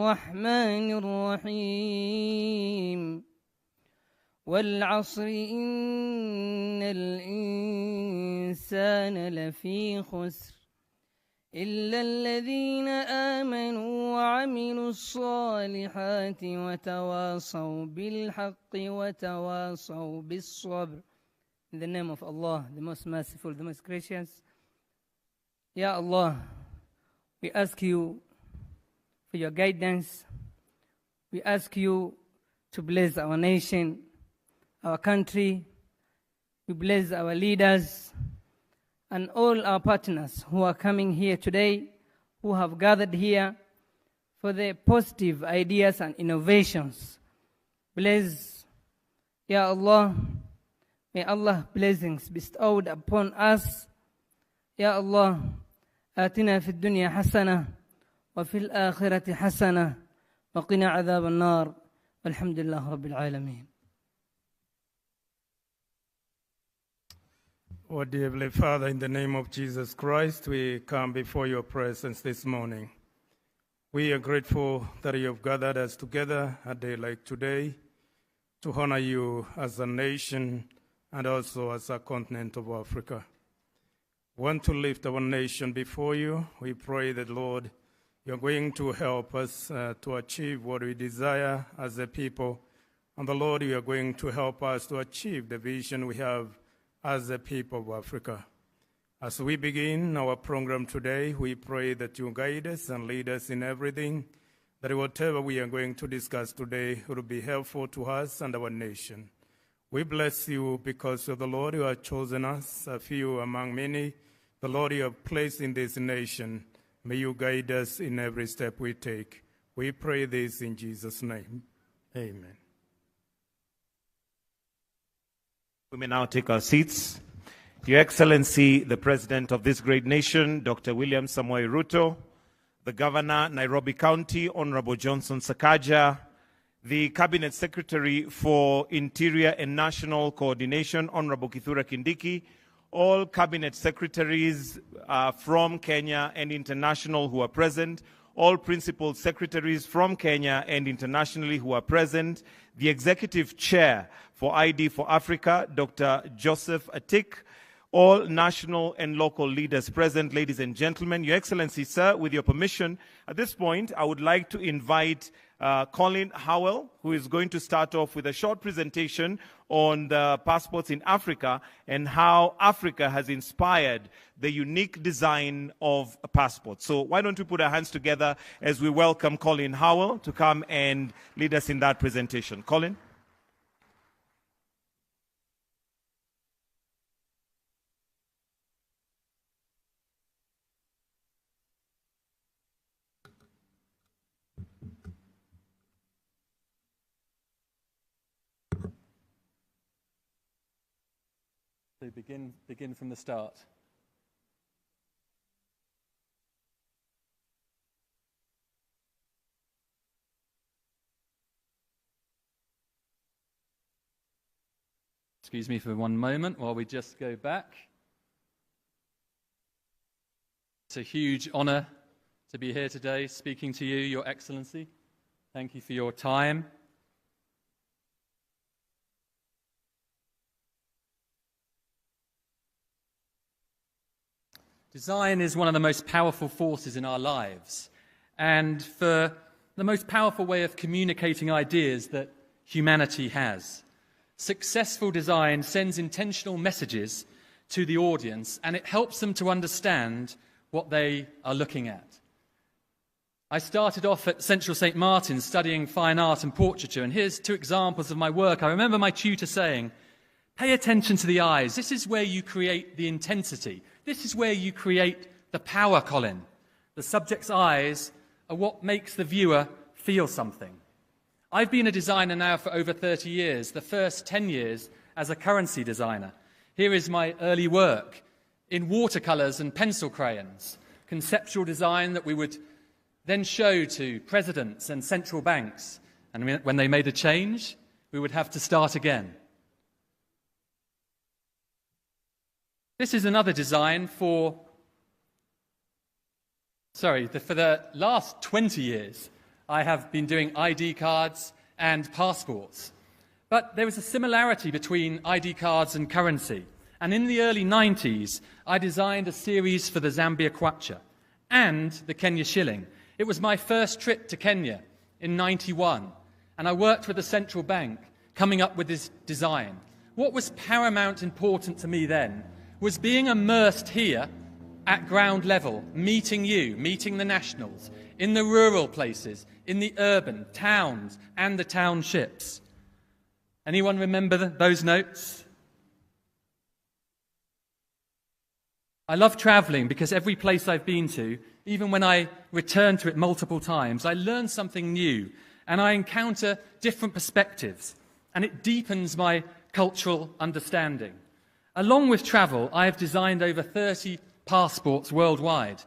الرحمن الرحيم والعصر إن الإنسان لفي خسر إلا الذين آمنوا وعملوا الصالحات وتواصوا بالحق وتواصوا بالصبر. In the name of Allah, the most merciful, the most gracious. Ya Allah, we ask you for your guidance. We ask you to bless our nation, our country. We bless our leaders and all our partners who are coming here today, who have gathered here for the positive ideas and innovations. Bless, Ya Allah, may Allah blessings bestowed upon us. Ya Allah, آتنا في الدنيا حسنة وفي الآخرة حسنة وقنا عذاب النار والحمد لله رب العالمين. Oh, dear Heavenly Father, in the name of Jesus Christ, we come before your presence this morning. We are grateful that you have gathered us together a day like today to honor you as a nation and also as a continent of Africa. We want to lift our nation before you. We pray that, Lord, you're going to help us to achieve what we desire as a people. And the Lord, you are going to help us to achieve the vision we have as a people of Africa. As we begin our program today, we pray that you guide us and lead us in everything, that whatever we are going to discuss today will be helpful to us and our nation. We bless you because of the Lord, you have chosen us, a few among many. The Lord, you have placed in this nation. May you guide us in every step we take. We pray this in Jesus' name. Amen. We may now take our seats. Your Excellency, the President of this great nation, Dr. William Samoei Ruto, the Governor, Nairobi County, Honorable Johnson Sakaja, the Cabinet Secretary for Interior and National Coordination, Honorable Kithure Kindiki, all Cabinet Secretaries from Kenya and international who are present, all Principal Secretaries from Kenya and internationally who are present, the Executive Chair for ID for Africa, Dr. Joseph Atik, all national and local leaders present, ladies and gentlemen. Your Excellency, sir, with your permission, at this point, I would like to invite Colin Howell, who is going to start off with a short presentation on the passports in Africa and how Africa has inspired the unique design of a passport. So why don't we put our hands together as we welcome Colin Howell to come and lead us in that presentation. Colin? So begin from the start. Excuse me for one moment while we just go back. It's a huge honor to be here today speaking to you, Your Excellency. Thank you for your time. Design is one of the most powerful forces in our lives, and for the most powerful way of communicating ideas that humanity has. Successful design sends intentional messages to the audience, and it helps them to understand what they are looking at. I started off at Central St. Martin's studying fine art and portraiture, and here's two examples of my work. I remember my tutor saying, "Pay attention to the eyes. This is where you create the intensity. This is where you create the power, Colin. The subject's eyes are what makes the viewer feel something." I've been a designer now for over 30 years, the first 10 years as a currency designer. Here is my early work in watercolors and pencil crayons, conceptual design that we would then show to presidents and central banks. And when they made a change, we would have to start again. This is another design for the last 20 years, I have been doing ID cards and passports. But there was a similarity between ID cards and currency. And in the early 90s, I designed a series for the Zambia kwacha and the Kenya shilling. It was my first trip to Kenya in 91, and I worked with the central bank coming up with this design. What was paramount important to me then was being immersed here at ground level, meeting you, meeting the nationals, in the rural places, in the urban towns and the townships. Anyone remember those notes? I love traveling because every place I've been to, even when I return to it multiple times, I learn something new and I encounter different perspectives, and it deepens my cultural understanding. Along with travel, I have designed over 30 passports worldwide.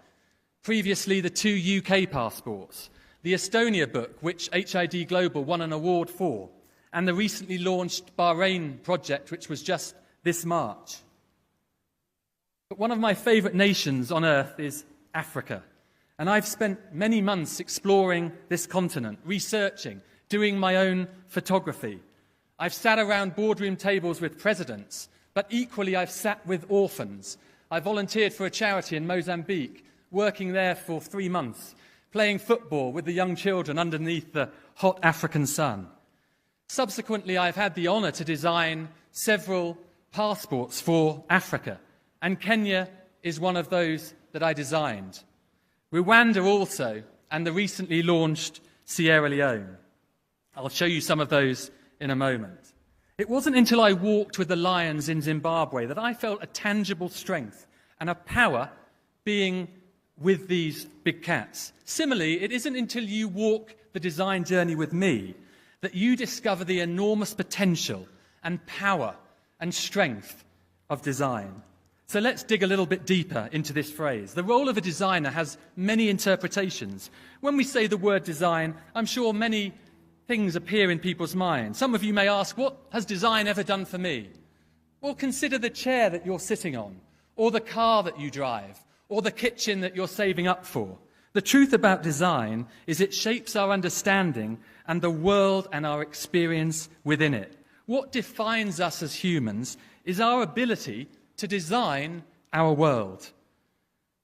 Previously, the 2 UK passports, the Estonia book, which HID Global won an award for, and the recently launched Bahrain project, which was just this March. But one of my favourite nations on earth is Africa. And I've spent many months exploring this continent, researching, doing my own photography. I've sat around boardroom tables with presidents, but equally I've sat with orphans. I volunteered for a charity in Mozambique, working there for 3 months, playing football with the young children underneath the hot African sun. Subsequently, I've had the honour to design several passports for Africa, and Kenya is one of those that I designed. Rwanda also, and the recently launched Sierra Leone. I'll show you some of those in a moment. It wasn't until I walked with the lions in Zimbabwe that I felt a tangible strength and a power being with these big cats. Similarly, it isn't until you walk the design journey with me that you discover the enormous potential and power and strength of design. So let's dig a little bit deeper into this phrase. The role of a designer has many interpretations. When we say the word design, I'm sure many things appear in people's minds. Some of you may ask, what has design ever done for me? Well, consider the chair that you're sitting on, or the car that you drive, or the kitchen that you're saving up for. The truth about design is it shapes our understanding and the world and our experience within it. What defines us as humans is our ability to design our world.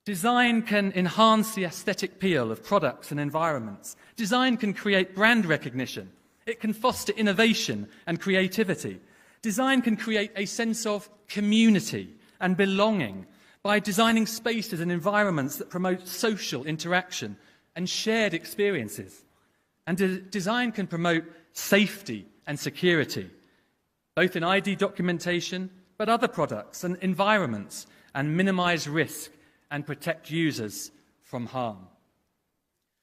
Design can enhance the aesthetic appeal of products and environments. Design can create brand recognition. It can foster innovation and creativity. Design can create a sense of community and belonging by designing spaces and environments that promote social interaction and shared experiences. And design can promote safety and security, both in ID documentation, but other products and environments, and minimize risk and protect users from harm.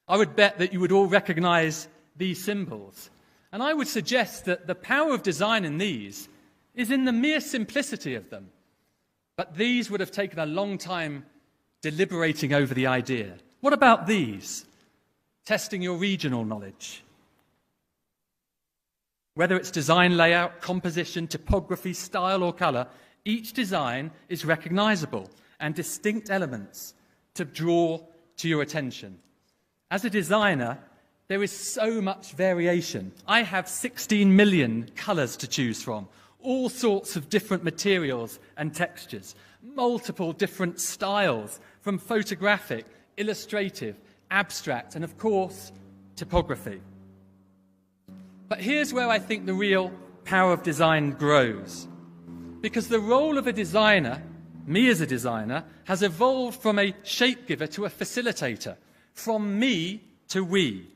I would bet that you would all recognize these symbols. And I would suggest that the power of design in these is in the mere simplicity of them. But these would have taken a long time deliberating over the idea. What about these? Testing your regional knowledge. Whether it's design layout, composition, typography, style or color, each design is recognizable and distinct elements to draw to your attention. As a designer, there is so much variation. I have 16 million colors to choose from, all sorts of different materials and textures, multiple different styles, from photographic, illustrative, abstract, and of course, typography. But here's where I think the real power of design grows. Because the role of a designer, me as a designer, has evolved from a shape giver to a facilitator, from me to we.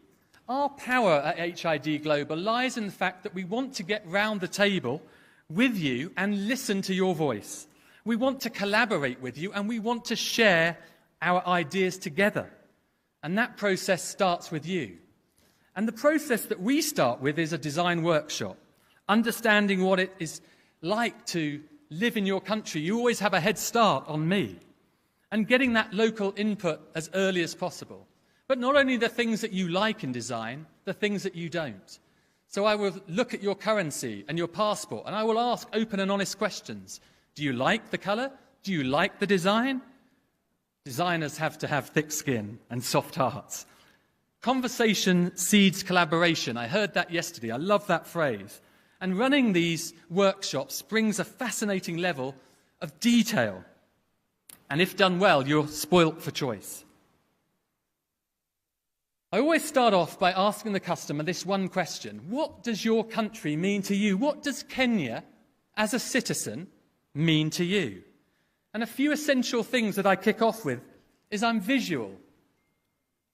Our power at HID Global lies in the fact that we want to get round the table with you and listen to your voice. We want to collaborate with you and we want to share our ideas together. And that process starts with you. And the process that we start with is a design workshop, understanding what it is like to live in your country. You always have a head start on me. And getting that local input as early as possible. But not only the things that you like in design, the things that you don't. So I will look at your currency and your passport, and I will ask open and honest questions. Do you like the color? Do you like the design? Designers have to have thick skin and soft hearts. Conversation seeds collaboration. I heard that yesterday. I love that phrase. And running these workshops brings a fascinating level of detail. And if done well, you're spoilt for choice. I always start off by asking the customer this one question. What does your country mean to you? What does Kenya, as a citizen, mean to you? And a few essential things that I kick off with is I'm visual.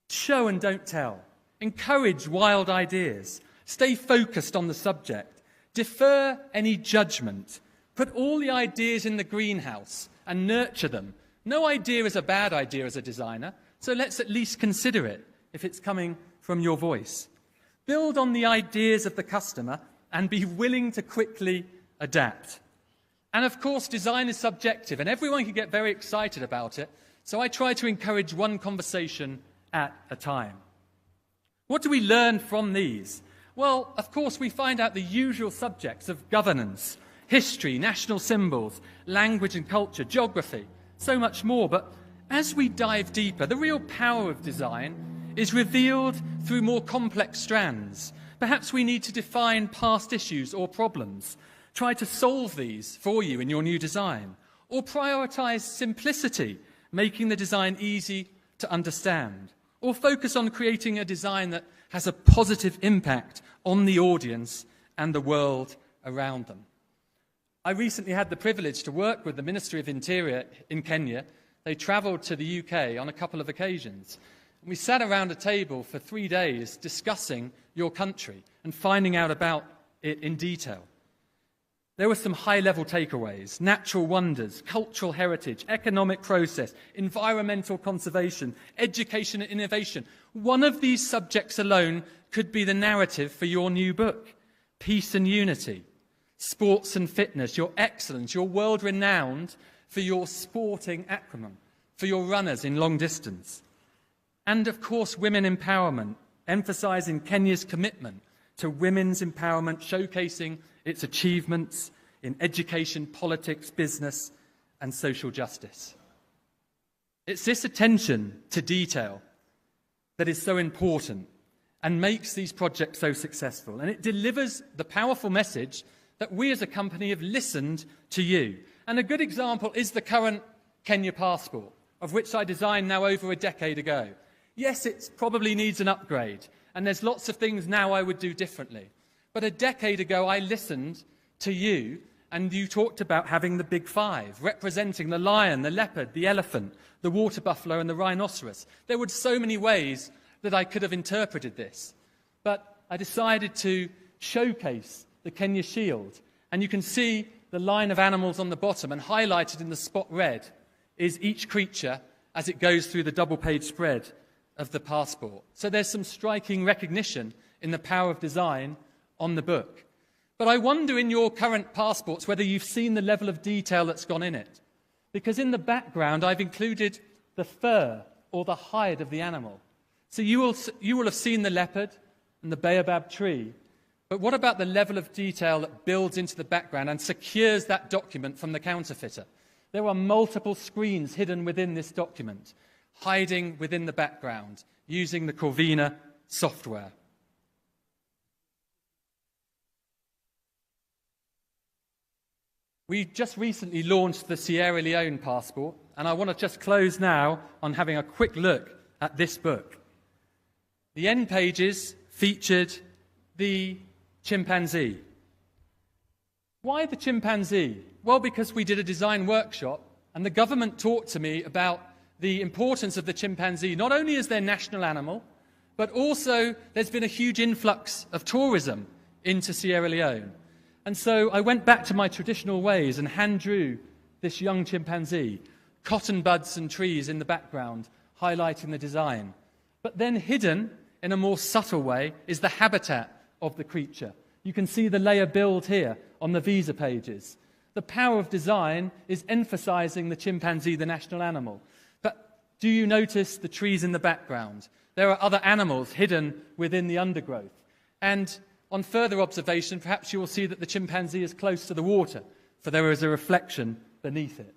Show and don't tell. Encourage wild ideas. Stay focused on the subject. Defer any judgment. Put all the ideas in the greenhouse and nurture them. No idea is a bad idea as a designer, so let's at least consider it if it's coming from your voice. Build on the ideas of the customer and be willing to quickly adapt. And of course, design is subjective, and everyone can get very excited about it, so I try to encourage one conversation at a time. What do we learn from these? Well, of course, we find out the usual subjects of governance, history, national symbols, language and culture, geography, so much more. But as we dive deeper, the real power of design is revealed through more complex strands. Perhaps we need to define past issues or problems, try to solve these for you in your new design, or prioritize simplicity, making the design easy to understand, or focus on creating a design that has a positive impact on the audience and the world around them. I recently had the privilege to work with the Ministry of Interior in Kenya. They travelled to the UK on a couple of occasions. We sat around a table for 3 days discussing your country and finding out about it in detail. There were some high-level takeaways: natural wonders, cultural heritage, economic process, environmental conservation, education and innovation. One of these subjects alone could be the narrative for your new book. Peace and unity, sports and fitness, your excellence, you're world-renowned for your sporting acumen, for your runners in long distance. And, of course, women empowerment, emphasising Kenya's commitment to women's empowerment, showcasing its achievements in education, politics, business, and social justice. It's this attention to detail that is so important and makes these projects so successful. And it delivers the powerful message that we as a company have listened to you. And a good example is the current Kenya passport, of which I designed now over a decade ago. Yes, it probably needs an upgrade, and there's lots of things now I would do differently. But a decade ago, I listened to you, and you talked about having the big five, representing the lion, the leopard, the elephant, the water buffalo, and the rhinoceros. There were so many ways that I could have interpreted this. But I decided to showcase the Kenya shield. And you can see the line of animals on the bottom, and highlighted in the spot red is each creature as it goes through the double-page spread of the passport. So there's some striking recognition in the power of design on the book. But I wonder in your current passports whether you've seen the level of detail that's gone in it. Because in the background I've included the fur or the hide of the animal. So you will have seen the leopard and the baobab tree. But what about the level of detail that builds into the background and secures that document from the counterfeiter? There are multiple screens hidden within this document, hiding within the background, using the Corvina software. We just recently launched the Sierra Leone passport, and I want to just close now on having a quick look at this book. The end pages featured the chimpanzee. Why the chimpanzee? Well, because we did a design workshop, and the government talked to me about the importance of the chimpanzee, not only as their national animal, but also there's been a huge influx of tourism into Sierra Leone. And so I went back to my traditional ways and hand drew this young chimpanzee, cotton buds and trees in the background, highlighting the design. But then hidden in a more subtle way is the habitat of the creature. You can see the layer build here on the visa pages. The power of design is emphasizing the chimpanzee, the national animal. But do you notice the trees in the background? There are other animals hidden within the undergrowth. And on further observation, perhaps you will see that the chimpanzee is close to the water, for there is a reflection beneath it.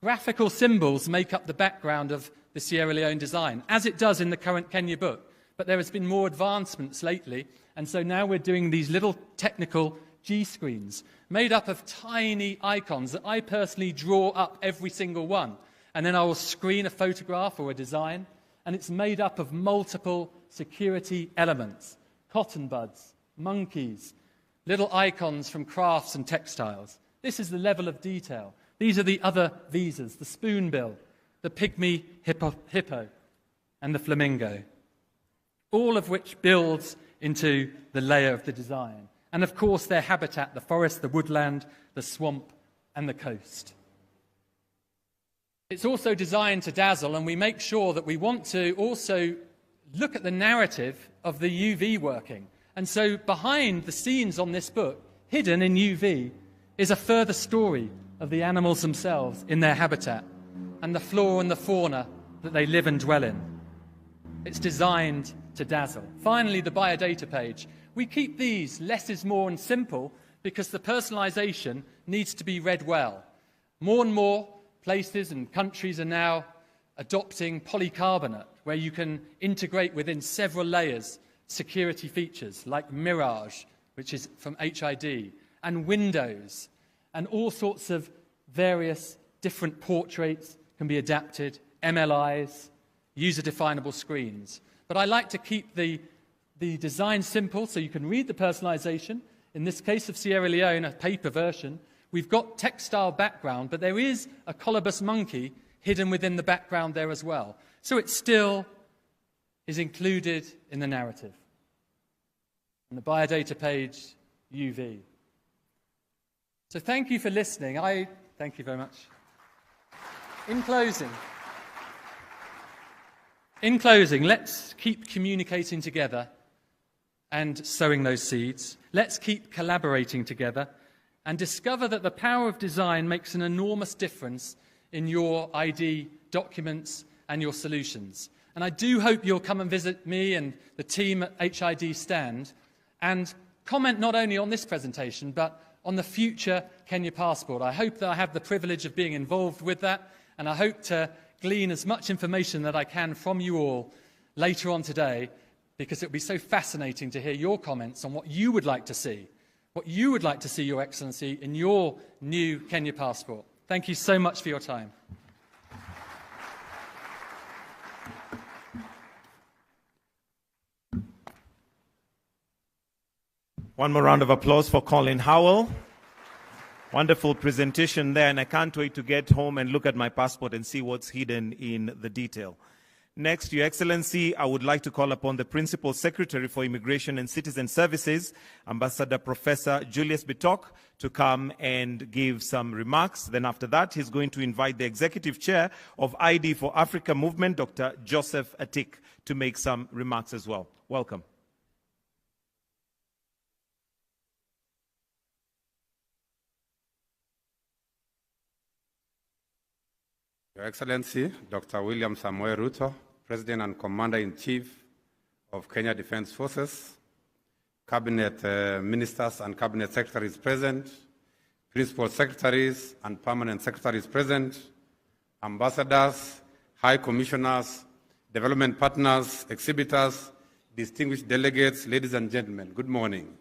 Graphical symbols make up the background of the Sierra Leone design, as it does in the current Kenya book. but there has been more advancements lately, and so now we're doing these little technical G-screens made up of tiny icons that I personally draw up every single one, and then I will screen a photograph or a design, and it's made up of multiple security elements, cotton buds, monkeys, little icons from crafts and textiles. This is the level of detail. These are the other visas, the spoonbill, the pygmy hippo, and the flamingo, all of which builds into the layer of the design. And of course, their habitat, the forest, the woodland, the swamp, and the coast. It's also designed to dazzle, and we make sure that we want to also look at the narrative of the UV working. And so behind the scenes on this book, hidden in UV, is a further story of the animals themselves in their habitat and the flora and the fauna that they live and dwell in. It's designed to dazzle. Finally, the biodata page. We keep these less is more and simple because the personalization needs to be read well. More and more places and countries are now adopting polycarbonate, where you can integrate within several layers security features like Mirage, which is from HID, and Windows, and all sorts of various different portraits can be adapted, MLIs, user-definable screens. But I like to keep the design simple so you can read the personalization. In this case of Sierra Leone, a paper version, we've got textile background, but there is a colobus monkey hidden within the background there as well. So it still is included in the narrative. And the biodata page, UV. So thank you for listening. Thank you very much. In closing, let's keep communicating together and sowing those seeds. Let's keep collaborating together and discover that the power of design makes an enormous difference in your ID documents and your solutions. And I do hope you'll come and visit me and the team at HID stand and comment not only on this presentation, but on the future Kenya Passport. I hope that I have the privilege of being involved with that, and I hope to glean as much information that I can from you all later on today, because it will be so fascinating to hear your comments on what you would like to see, Your Excellency, in your new Kenya Passport. Thank you so much for your time. One more round of applause for Colin Howell. Wonderful presentation there, and I can't wait to get home and look at my passport and see what's hidden in the detail. Next, Your Excellency, I would like to call upon the Principal Secretary for Immigration and Citizen Services, Ambassador Professor Julius Bitok, to come and give some remarks. Then after that, he's going to invite the Executive Chair of ID for Africa Movement, Dr. Joseph Atik, to make some remarks as well. Welcome. Your Excellency, Dr. William Samoei Ruto, President and Commander-in-Chief of Kenya Defense Forces, Cabinet Ministers and Cabinet Secretaries present, Principal Secretaries and Permanent Secretaries present, Ambassadors, High Commissioners, Development Partners, Exhibitors, distinguished delegates, ladies and gentlemen, good morning.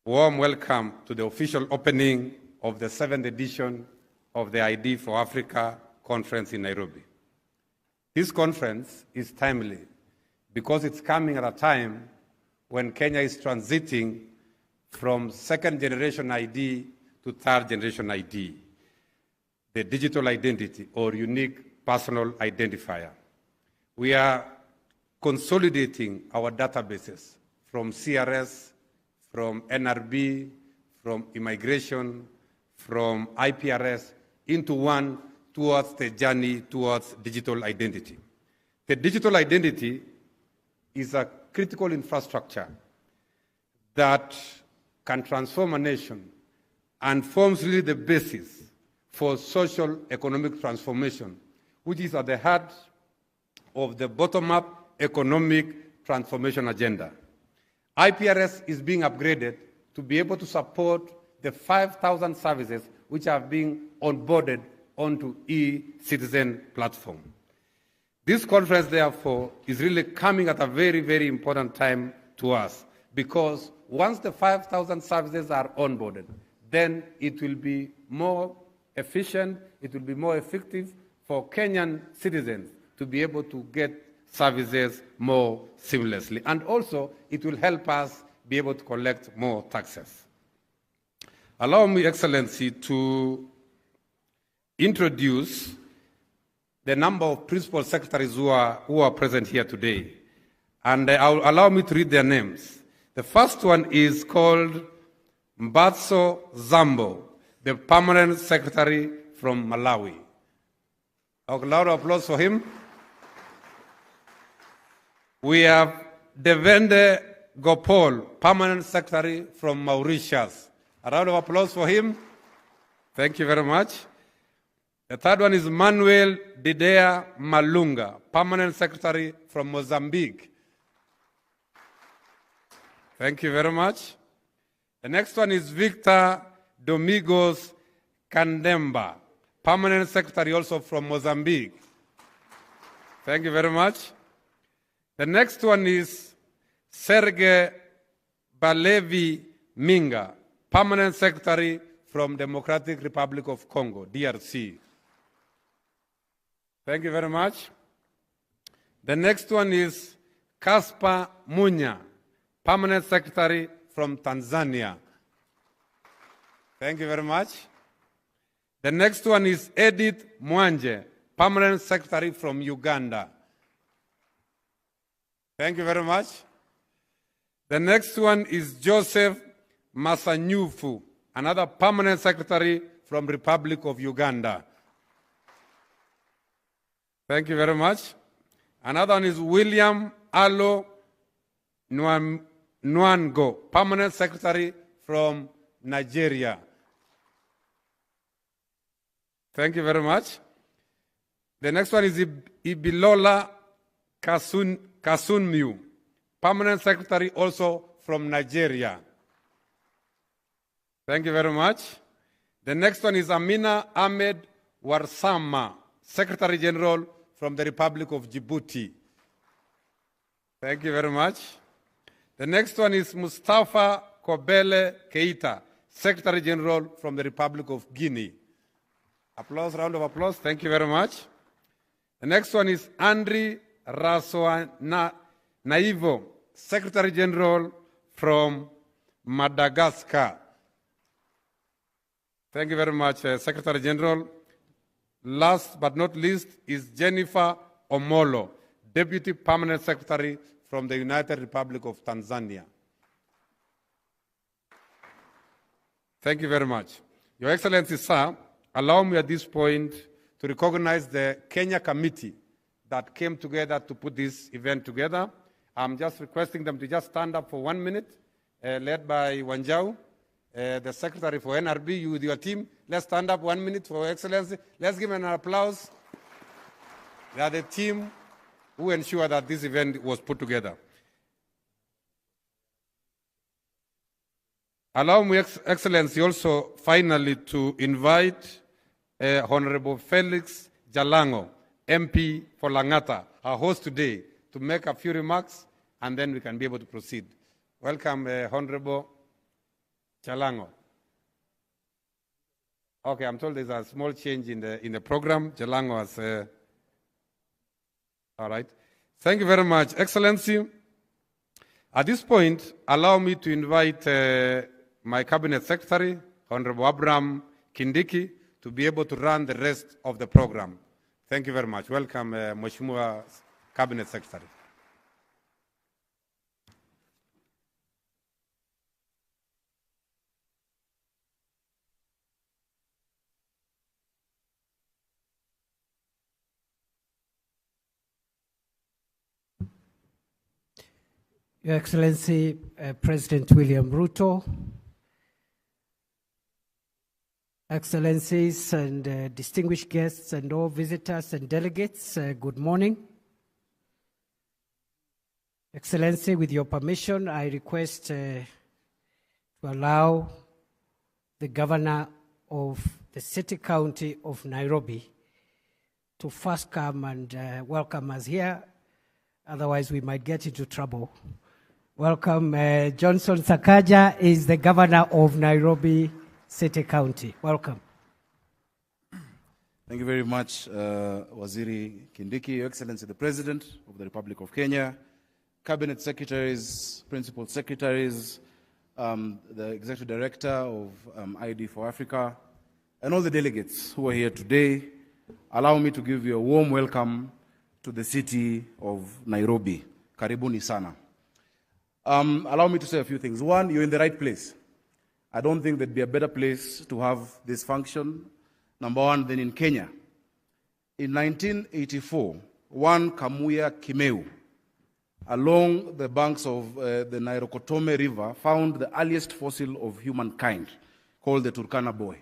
Warm welcome to the official opening of the 7th edition of the ID for Africa conference in Nairobi. This conference is timely because it's coming at a time when Kenya is transiting from second-generation ID to third-generation ID, the digital identity or unique personal identifier. We are consolidating our databases from CRS, from NRB, from immigration, from IPRS, into one towards the journey towards digital identity. The digital identity is a critical infrastructure that can transform a nation and forms really the basis for social economic transformation, which is at the heart of the bottom-up economic transformation agenda. IPRS is being upgraded to be able to support the 5,000 services which are being onboarded onto e-citizen platform. This conference, therefore, is really coming at a very, very important time to us, because once the 5,000 services are onboarded, then it will be more efficient, it will be more effective for Kenyan citizens to be able to get services more seamlessly. And also, it will help us be able to collect more taxes. Allow me, Excellency, to introduce the number of principal secretaries who are present here today. And allow me to read their names. The first one is called Mbatso Zambo, the permanent secretary from Malawi. A loud applause for him. We have Devende Gopal, permanent secretary from Mauritius. A round of applause for him. Thank you very much. The third one is Manuel Didea Malunga, permanent secretary from Mozambique. Thank you very much. The next one is Victor Domingos Kandemba, permanent secretary also from Mozambique. Thank you very much. The next one is Sergei Balevi Minga, permanent secretary from Democratic Republic of Congo, DRC. Thank you very much. The next one is Caspar Munya, permanent secretary from Tanzania. Thank you very much. The next one is Edith Mwanje, permanent secretary from Uganda. Thank you very much. The next one is Joseph Masanyufu, another permanent secretary from Republic of Uganda. Thank you very much. Another one is William Alo Nwango, permanent secretary from Nigeria. Thank you very much. The next one is Ibilola Kasunmiu, permanent secretary also from Nigeria. Thank you very much. The next one is Amina Ahmed Warsama, Secretary General from the Republic of Djibouti. Thank you very much. The next one is Mustafa Kobele Keita, Secretary General from the Republic of Guinea. Applause, round of applause. Thank you very much. The next one is Andri Rasoa Naivo, Secretary General from Madagascar. Thank you very much, Secretary General. Last but not least is Jennifer Omolo, Deputy Permanent Secretary from the United Republic of Tanzania. Thank you very much. Your Excellency, sir, allow me at this point to recognize the Kenya committee that came together to put this event together. I'm just requesting them to just stand up for 1 minute, led by Wanjau, the Secretary for NRB, you with your team. Let's stand up 1 minute for Excellency. Let's give them an applause. They are the team who ensured that this event was put together. Allow me, Excellency, also finally to invite Honorable Felix Jalango, MP for Langata, our host today, to make a few remarks, and then we can be able to proceed. Welcome, Honorable Jalango. Okay, I'm told there's a small change in the program. Jalango has. All right. Thank you very much, Excellency. At this point, allow me to invite my Cabinet Secretary, Honorable Abraham Kindiki, to be able to run the rest of the program. Thank you very much. Welcome, Mheshimiwa Cabinet Secretary. Your Excellency, President William Ruto, Excellencies and distinguished guests and all visitors and delegates, good morning. Excellency, with your permission, I request to allow the Governor of the City County of Nairobi to first come and welcome us here. Otherwise, we might get into trouble. Welcome. Johnson Sakaja is the governor of Nairobi City County. Welcome. Thank you very much, Waziri Kindiki, Your Excellency the President of the Republic of Kenya, Cabinet Secretaries, Principal Secretaries, the Executive Director of ID for Africa, and all the delegates who are here today. Allow me to give you a warm welcome to the city of Nairobi. Karibuni sana. Allow me to say a few things. One, you're in the right place. I don't think there'd be a better place to have this function, number one, than in Kenya. In 1984, one Kamuya Kimeu, along the banks of the Nairokotome River, found the earliest fossil of humankind, called the Turkana boy.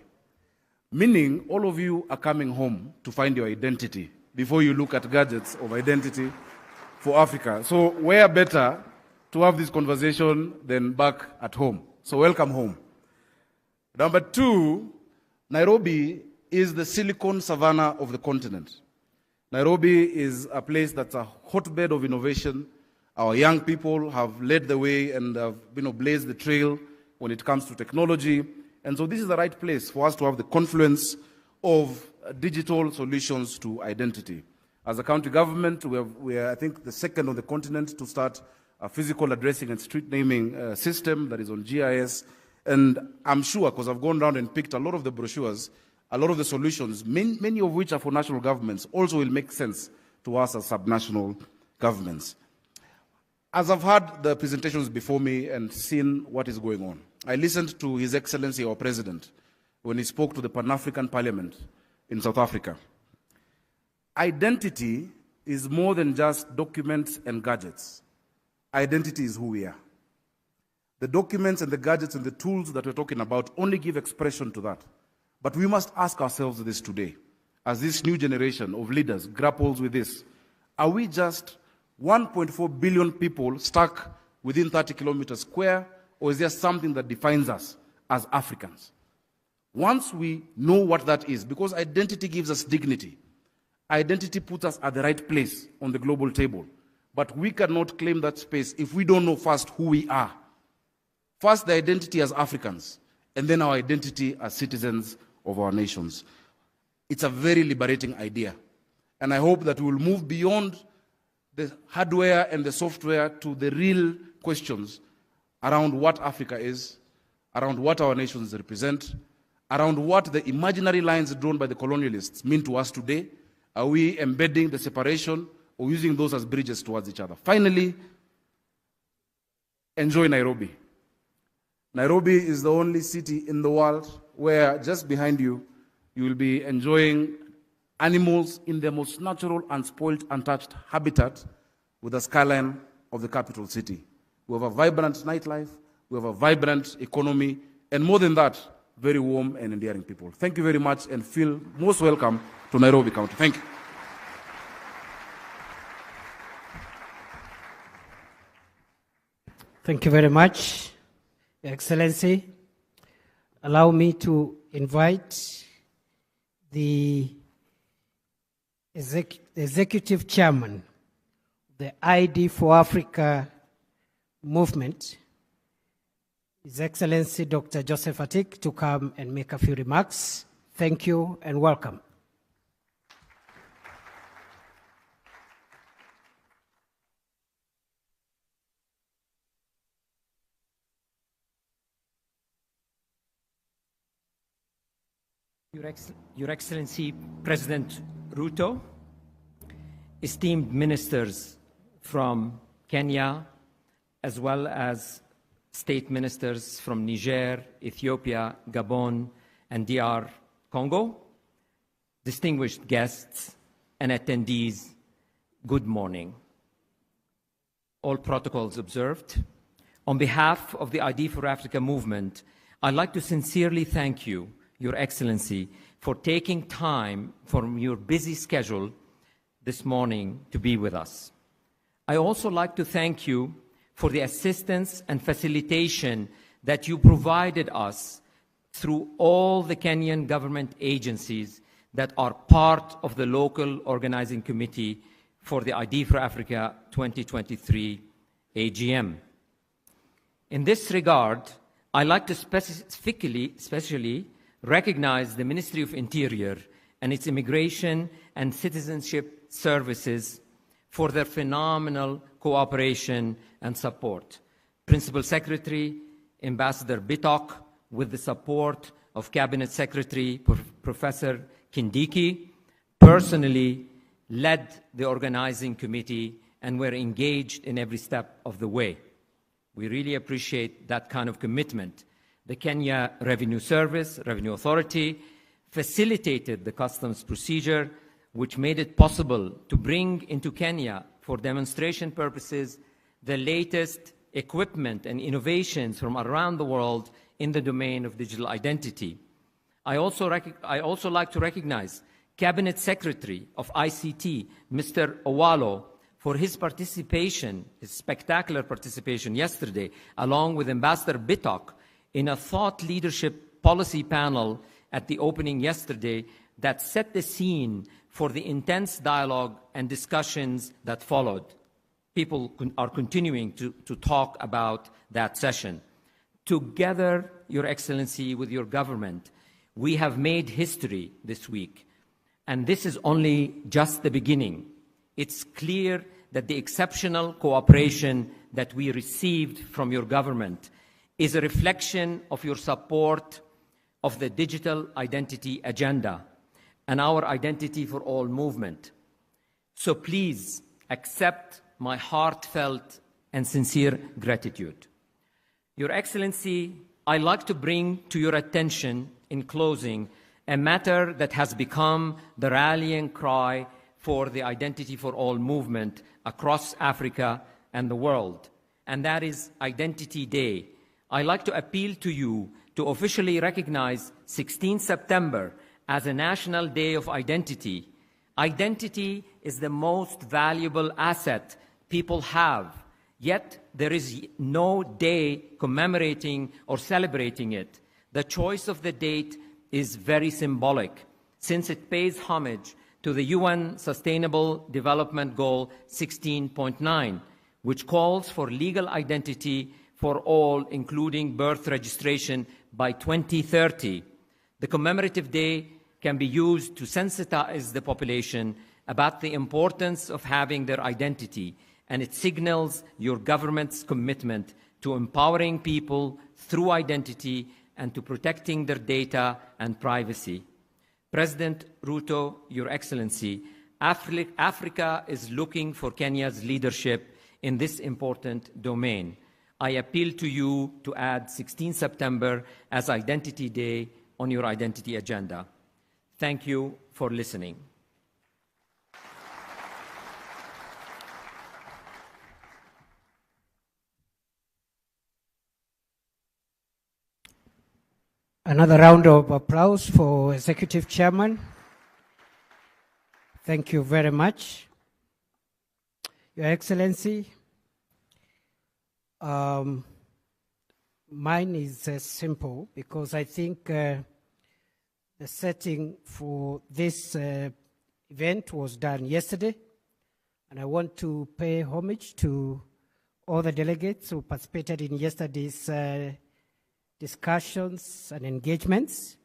Meaning, all of you are coming home to find your identity before you look at gadgets of identity for Africa. So where better to have this conversation than back at home? So welcome home. Number two, Nairobi is the silicon savannah of the continent. Nairobi is a place that's a hotbed of innovation. Our young people have led the way and have blazed the trail when it comes to technology. And so this is the right place for us to have the confluence of digital solutions to identity. As a county government, we are, I think, the second on the continent to start a physical addressing and street naming system that is on GIS. And I'm sure, because I've gone around and picked a lot of the brochures, a lot of the solutions, many of which are for national governments, also will make sense to us as subnational governments. As I've heard the presentations before me and seen what is going on, I listened to His Excellency, our President, when he spoke to the Pan-African Parliament in South Africa. Identity is more than just documents and gadgets. Identity is who we are. The documents and the gadgets and the tools that we're talking about only give expression to that. But we must ask ourselves this today, as this new generation of leaders grapples with this. Are we just 1.4 billion people stuck within 30 kilometers square, or is there something that defines us as Africans? Once we know what that is, because identity gives us dignity, identity puts us at the right place on the global table. But we cannot claim that space if we don't know first who we are. First, the identity as Africans, and then our identity as citizens of our nations. It's a very liberating idea. And I hope that we will move beyond the hardware and the software to the real questions around what Africa is, around what our nations represent, around what the imaginary lines drawn by the colonialists mean to us today. Are we embedding the separation or using those as bridges towards each other? Finally, enjoy Nairobi. Nairobi is the only city in the world where just behind you, you will be enjoying animals in their most natural, unspoiled, untouched habitat with the skyline of the capital city. We have a vibrant nightlife, we have a vibrant economy, and more than that, very warm and endearing people. Thank you very much and feel most welcome to Nairobi County. Thank you. Thank you very much, Your Excellency. Allow me to invite the Executive Chairman of the ID for Africa movement, His Excellency Dr. Joseph Atik, to come and make a few remarks. Thank you and welcome. Your Excellency President Ruto, esteemed ministers from Kenya, as well as state ministers from Niger, Ethiopia, Gabon, and DR Congo, distinguished guests and attendees, good morning. All protocols observed. On behalf of the ID for Africa movement, I'd like to sincerely thank you, Your Excellency, for taking time from your busy schedule this morning to be with us. I also like to thank you for the assistance and facilitation that you provided us through all the Kenyan government agencies that are part of the local organizing committee for the ID for Africa 2023 AGM. In this regard, I'd like to especially recognize the Ministry of Interior and its Immigration and Citizenship Services for their phenomenal cooperation and support. Principal Secretary, Ambassador Bitok, with the support of Cabinet Secretary Professor Kindiki, personally led the organizing committee and were engaged in every step of the way. We really appreciate that kind of commitment. The Kenya Revenue Service, Revenue Authority, facilitated the customs procedure, which made it possible to bring into Kenya for demonstration purposes the latest equipment and innovations from around the world in the domain of digital identity. I also like to recognize Cabinet Secretary of ICT, Mr. Owalo, for his participation, his spectacular participation yesterday, along with Ambassador Bitok, in a thought leadership policy panel at the opening yesterday that set the scene for the intense dialogue and discussions that followed. People are continuing to talk about that session. Together, Your Excellency, with your government, we have made history this week. And this is only just the beginning. It's clear that the exceptional cooperation that we received from your government is a reflection of your support of the digital identity agenda and our Identity for All movement. So please accept my heartfelt and sincere gratitude. Your Excellency, I'd like to bring to your attention in closing a matter that has become the rallying cry for the Identity for All movement across Africa and the world, and that is Identity Day. I'd like to appeal to you to officially recognize 16 September as a National Day of Identity. Identity is the most valuable asset people have, yet there is no day commemorating or celebrating it. The choice of the date is very symbolic, since it pays homage to the UN Sustainable Development Goal 16.9, which calls for legal identity for all, including birth registration, by 2030. The commemorative day can be used to sensitize the population about the importance of having their identity, and it signals your government's commitment to empowering people through identity and to protecting their data and privacy. President Ruto, Your Excellency, Africa is looking for Kenya's leadership in this important domain. I appeal to you to add 16 September as Identity Day on your identity agenda. Thank you for listening. Another round of applause for Executive Chairman. Thank you very much. Your Excellency, mine is simple because I think the setting for this event was done yesterday, and I want to pay homage to all the delegates who participated in yesterday's discussions and engagements.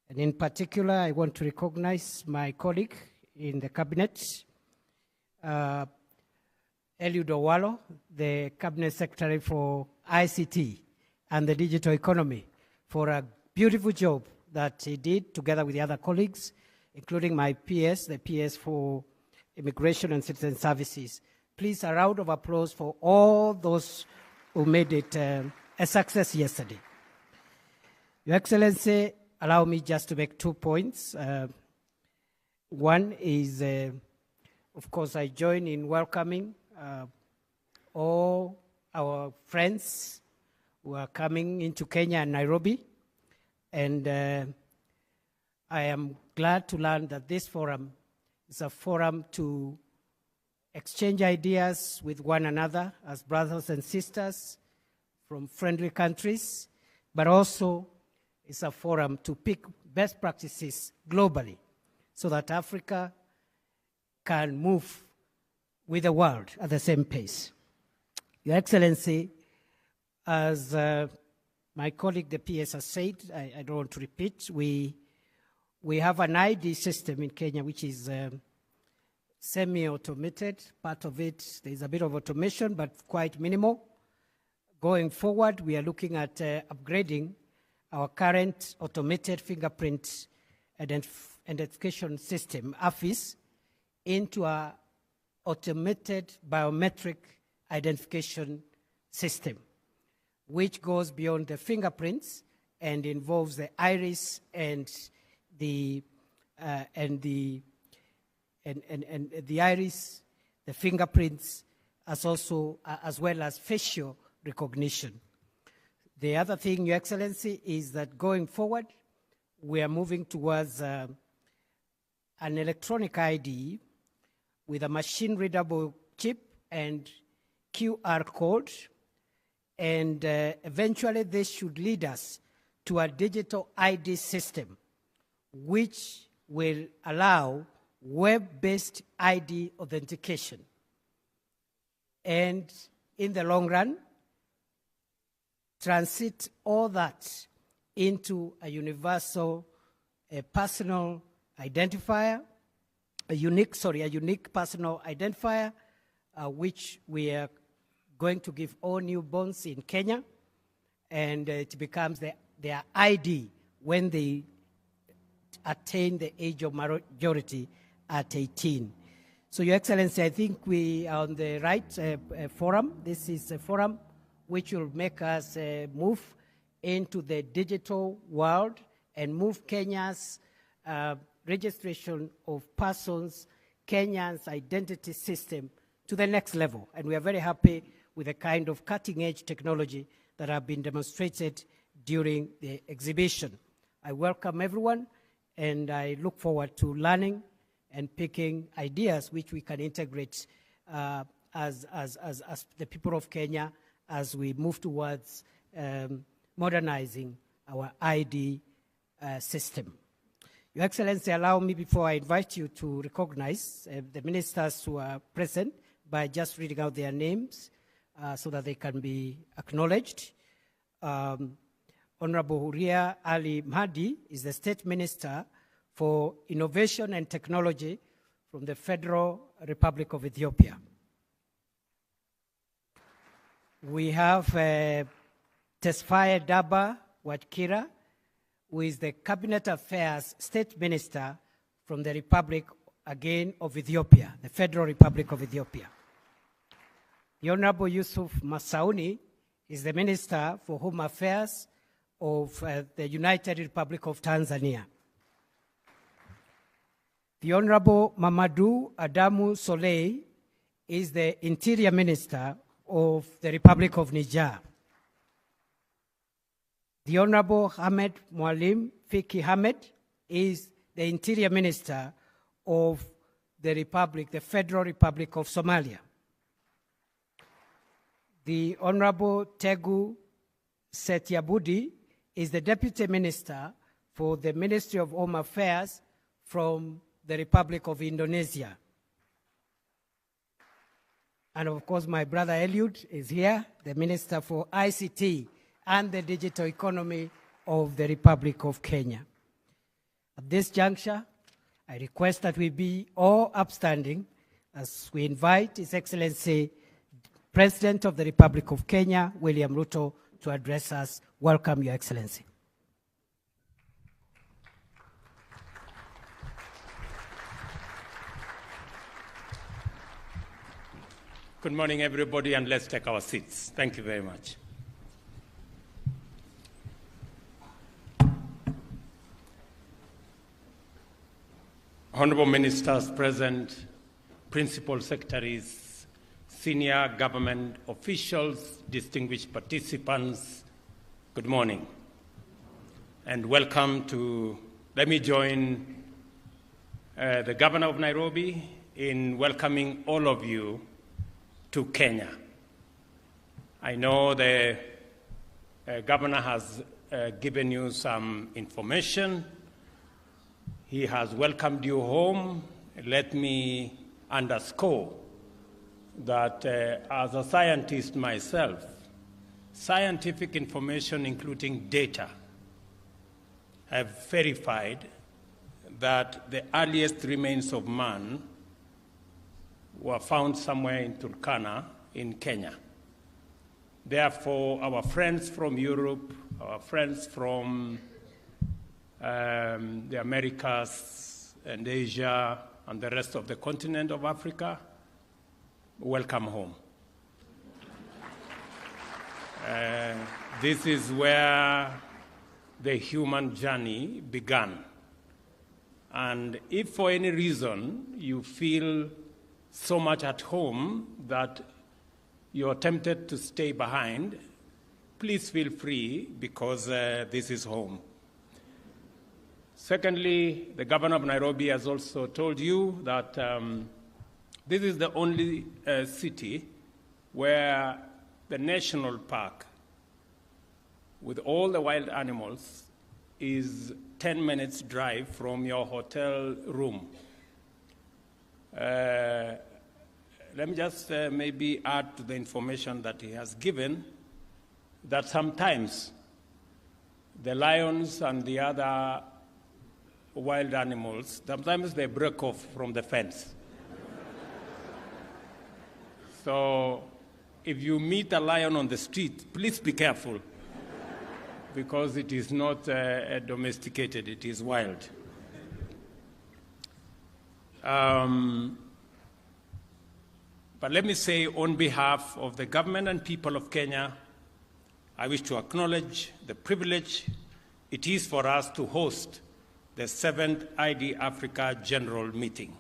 And in particular, I want to recognize my colleague in the cabinet, Eliud Owalo, the Cabinet Secretary for ICT and the digital economy, for a beautiful job that he did together with the other colleagues, including my PS, the PS for Immigration and Citizen Services. Please, a round of applause for all those who made it a success yesterday. Your Excellency, allow me just to make 2 points. One is, of course, I join in welcoming all our friends who are coming into Kenya and Nairobi. And I am glad to learn that this forum is a forum to exchange ideas with one another as brothers and sisters from friendly countries, but also it's a forum to pick best practices globally so that Africa can move with the world at the same pace. Your Excellency, as my colleague, the PS, has said, I don't want to repeat, we have an ID system in Kenya which is semi-automated. Part of it, there's a bit of automation, but quite minimal. Going forward, we are looking at upgrading our current automated fingerprint identification system, AFIS, into an automated biometric identification system, which goes beyond the fingerprints and involves the iris and the iris, the fingerprints, as well as facial recognition. The other thing, Your Excellency, is that going forward, we are moving towards an electronic ID with a machine-readable chip and QR code, and eventually this should lead us to a digital ID system which will allow web-based ID authentication. And in the long run, transit all that into a universal, personal identifier, a unique personal identifier, which we are going to give all newborns in Kenya, and it becomes their ID when they attain the age of majority at 18. So, Your Excellency, I think we are on the right forum. This is a forum which will make us move into the digital world and move Kenya's registration of persons, Kenya's identity system to the next level. And we are very happy with the kind of cutting-edge technology that have been demonstrated during the exhibition. I welcome everyone, and I look forward to learning and picking ideas which we can integrate as the people of Kenya as we move towards modernizing our ID system. Your Excellency, allow me, before I invite you, to recognize the ministers who are present by just reading out their names so that they can be acknowledged. Honorable Huria Ali Mahdi is the State Minister for Innovation and Technology from the Federal Republic of Ethiopia. We have Tesfaye Daba Watkira, who is the Cabinet Affairs State Minister from the Republic, again, of Ethiopia, the Federal Republic of Ethiopia. The Honorable Yusuf Masauni is the Minister for Home Affairs of the United Republic of Tanzania. The Honorable Mamadou Adamu Soleil is the Interior Minister of the Republic of Niger. The Honorable Ahmed Mwalim Fiki Hamed is the Interior Minister of the Republic, the Federal Republic of Somalia. The Honorable Tegu Setiabudi is the Deputy Minister for the Ministry of Home Affairs from the Republic of Indonesia. And of course, my brother Eliud is here, the Minister for ICT and the Digital Economy of the Republic of Kenya. At this juncture, I request that we be all upstanding as we invite His Excellency, President of the Republic of Kenya, William Ruto, to address us. Welcome, Your Excellency. Good morning, everybody, and let's take our seats. Thank you very much. Honorable Ministers present, Principal Secretaries, senior government officials, distinguished participants, good morning. And welcome to, let me join the Governor of Nairobi in welcoming all of you to Kenya. I know the Governor has given you some information. he has welcomed you home. Let me underscore that as a scientist myself, scientific information, including data, have verified that the earliest remains of man were found somewhere in Turkana in Kenya. Therefore, our friends from Europe, our friends from the Americas and Asia and the rest of the continent of Africa, welcome home. This is where the human journey began. And if for any reason you feel so much at home that you're tempted to stay behind, please feel free, because this is home. Secondly, the governor of Nairobi has also told you that this is the only city where the national park, with all the wild animals, is 10 minutes drive from your hotel room. Let me just maybe add to the information that he has given that sometimes the lions and the other wild animals, sometimes they break off from the fence. So if you meet a lion on the street, please be careful, because it is not domesticated, it is wild. But let me say, on behalf of the government and people of Kenya, I wish to acknowledge the privilege it is for us to host the 7th ID Africa General Meeting,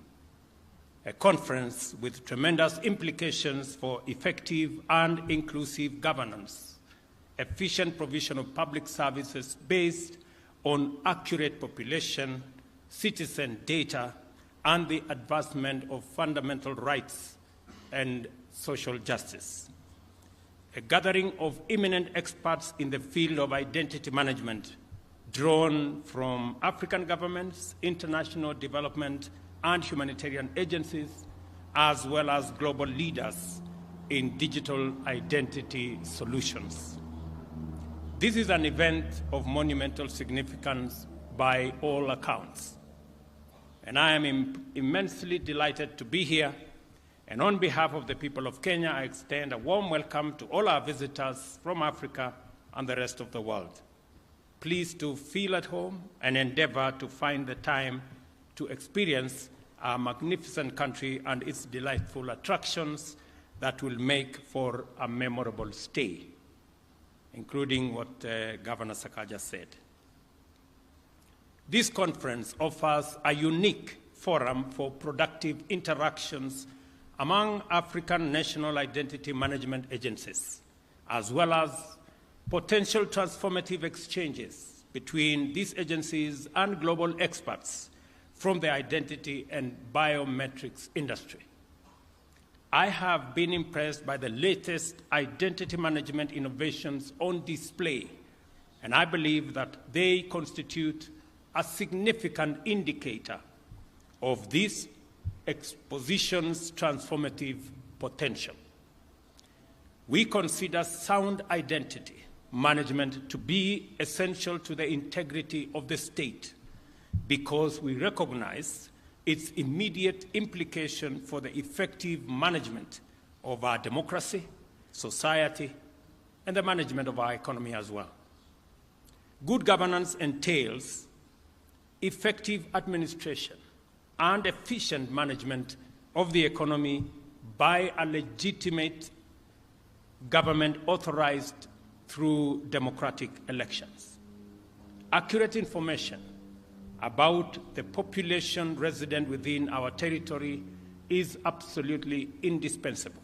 a conference with tremendous implications for effective and inclusive governance, efficient provision of public services based on accurate population, citizen data, and the advancement of fundamental rights and social justice. A gathering of eminent experts in the field of identity management, drawn from African governments, international development and humanitarian agencies, as well as global leaders in digital identity solutions. This is an event of monumental significance by all accounts, and I am immensely delighted to be here. And on behalf of the people of Kenya, I extend a warm welcome to all our visitors from Africa and the rest of the world. Please do feel at home and endeavor to find the time to experience our magnificent country and its delightful attractions that will make for a memorable stay, including what Governor Sakaja said. This conference offers a unique forum for productive interactions among African national identity management agencies, as well as potential transformative exchanges between these agencies and global experts from the identity and biometrics industry. I have been impressed by the latest identity management innovations on display, and I believe that they constitute a significant indicator of this exposition's transformative potential. We consider sound identity management to be essential to the integrity of the state because we recognize its immediate implication for the effective management of our democracy, society, and the management of our economy as well. Good governance entails effective administration and efficient management of the economy by a legitimate government authorized through democratic elections. Accurate information about the population resident within our territory is absolutely indispensable.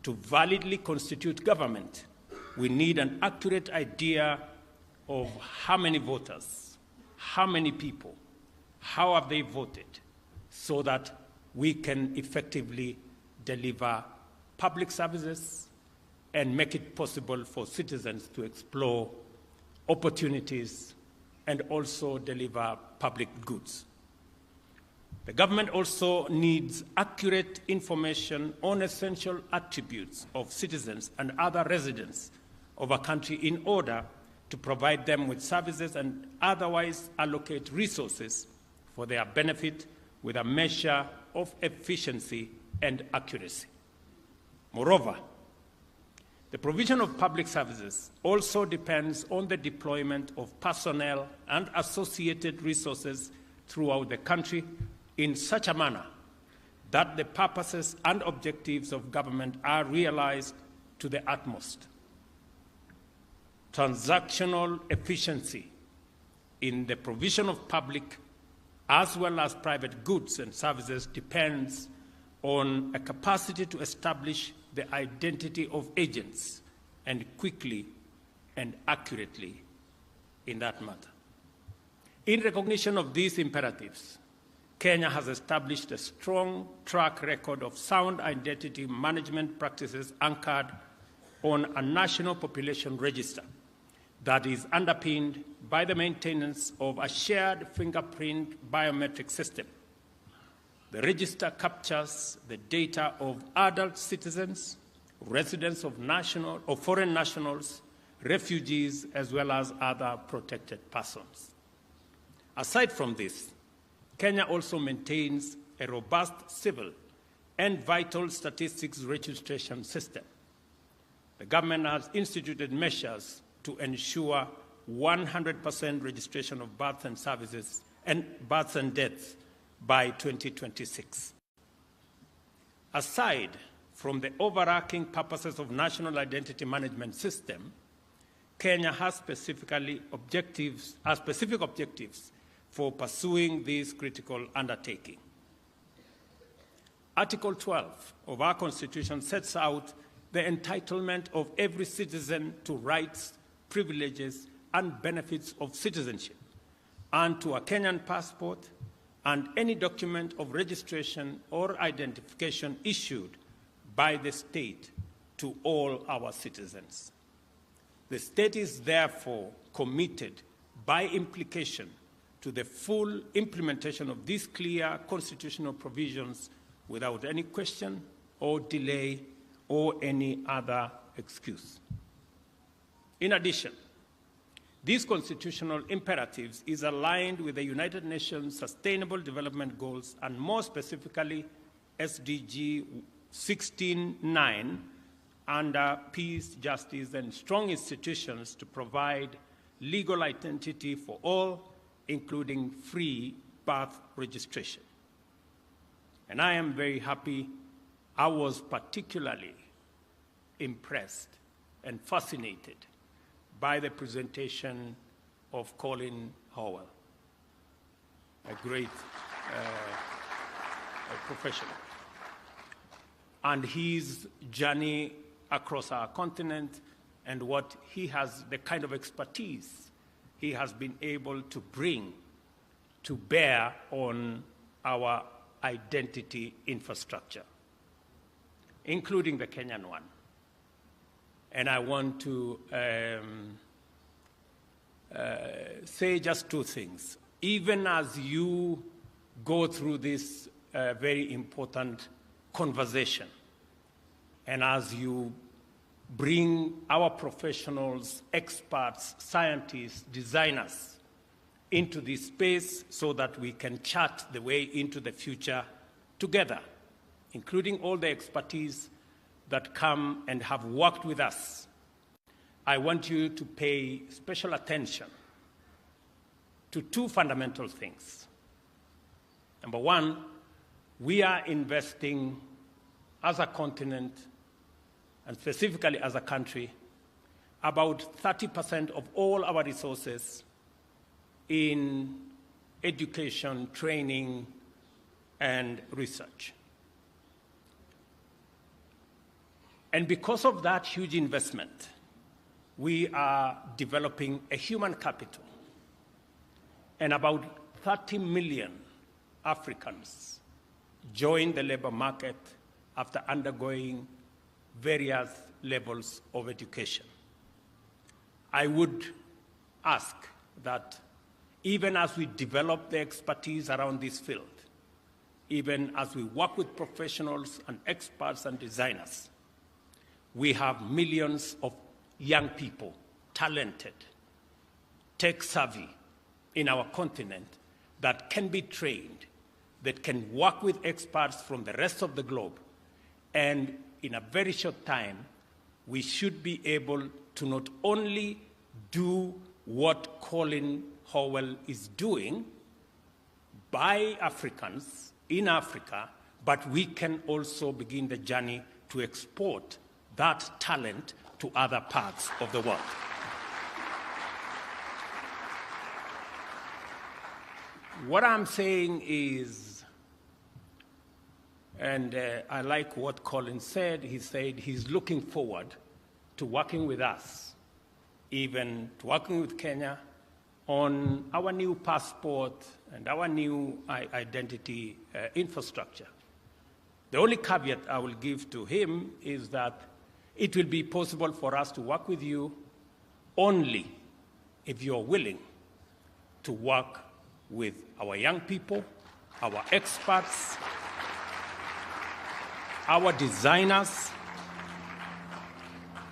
To validly constitute government, we need an accurate idea of how many voters, how many people, how have they voted, so that we can effectively deliver public services and make it possible for citizens to explore opportunities and also deliver public goods. The government also needs accurate information on essential attributes of citizens and other residents of a country in order to provide them with services and otherwise allocate resources for their benefit with a measure of efficiency and accuracy. Moreover, the provision of public services also depends on the deployment of personnel and associated resources throughout the country in such a manner that the purposes and objectives of government are realized to the utmost. Transactional efficiency in the provision of public as well as private goods and services depends on a capacity to establish the identity of agents and quickly and accurately in that matter. In recognition of these imperatives, Kenya has established a strong track record of sound identity management practices anchored on a national population register that is underpinned by the maintenance of a shared fingerprint biometric system. The register captures the data of adult citizens, residents of foreign nationals, refugees, as well as other protected persons. Aside from this, Kenya also maintains a robust civil and vital statistics registration system. The government has instituted measures to ensure 100% registration of births and services and births and deaths by 2026. Aside from the overarching purposes of national identity management system, Kenya has specific objectives for pursuing this critical undertaking. Article 12 of our Constitution sets out the entitlement of every citizen to rights, privileges, and benefits of citizenship, and to a Kenyan passport and any document of registration or identification issued by the state to all our citizens. The state is therefore committed by implication to the full implementation of these clear constitutional provisions without any question or delay or any other excuse. In addition, these constitutional imperatives is aligned with the United Nations Sustainable Development Goals and more specifically SDG 16.9 under peace, justice, and strong institutions to provide legal identity for all, including free birth registration. And I am very happy. I was particularly impressed and fascinated by the presentation of Colin Howell, a great professional, and his journey across our continent and what he has, the kind of expertise he has been able to bring to bear on our identity infrastructure, including the Kenyan one. And I want to say just two things. Even as you go through this very important conversation, and as you bring our professionals, experts, scientists, designers into this space so that we can chart the way into the future together, including all the expertise that come and have worked with us, I want you to pay special attention to two fundamental things. Number one, we are investing as a continent, and specifically as a country, about 30% of all our resources in education, training, and research. And because of that huge investment, we are developing a human capital. And about 30 million Africans join the labor market after undergoing various levels of education. I would ask that even as we develop the expertise around this field, even as we work with professionals and experts and designers, we have millions of young people, talented, tech-savvy in our continent that can be trained, that can work with experts from the rest of the globe, and in a very short time, we should be able to not only do what Colin Howell is doing by Africans in Africa, but we can also begin the journey to export that talent to other parts of the world. What I'm saying is, and I like what Colin said, he said he's looking forward to working with us, even to working with Kenya on our new passport and our new identity infrastructure. The only caveat I will give to him is that it will be possible for us to work with you only if you're willing to work with our young people, our experts, our designers,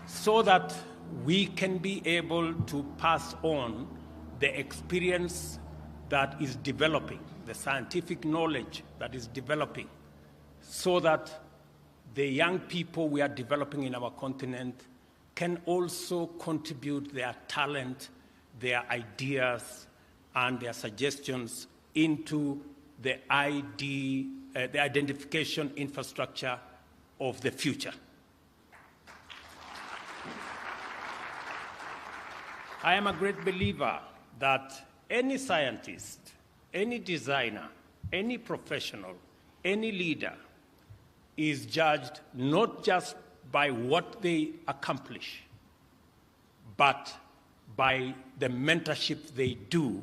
so that we can be able to pass on the experience that is developing, the scientific knowledge that is developing, so that the young people we are developing in our continent can also contribute their talent, their ideas, and their suggestions into the identification infrastructure of the future. I am a great believer that any scientist, any designer, any professional, any leader is judged not just by what they accomplish, but by the mentorship they do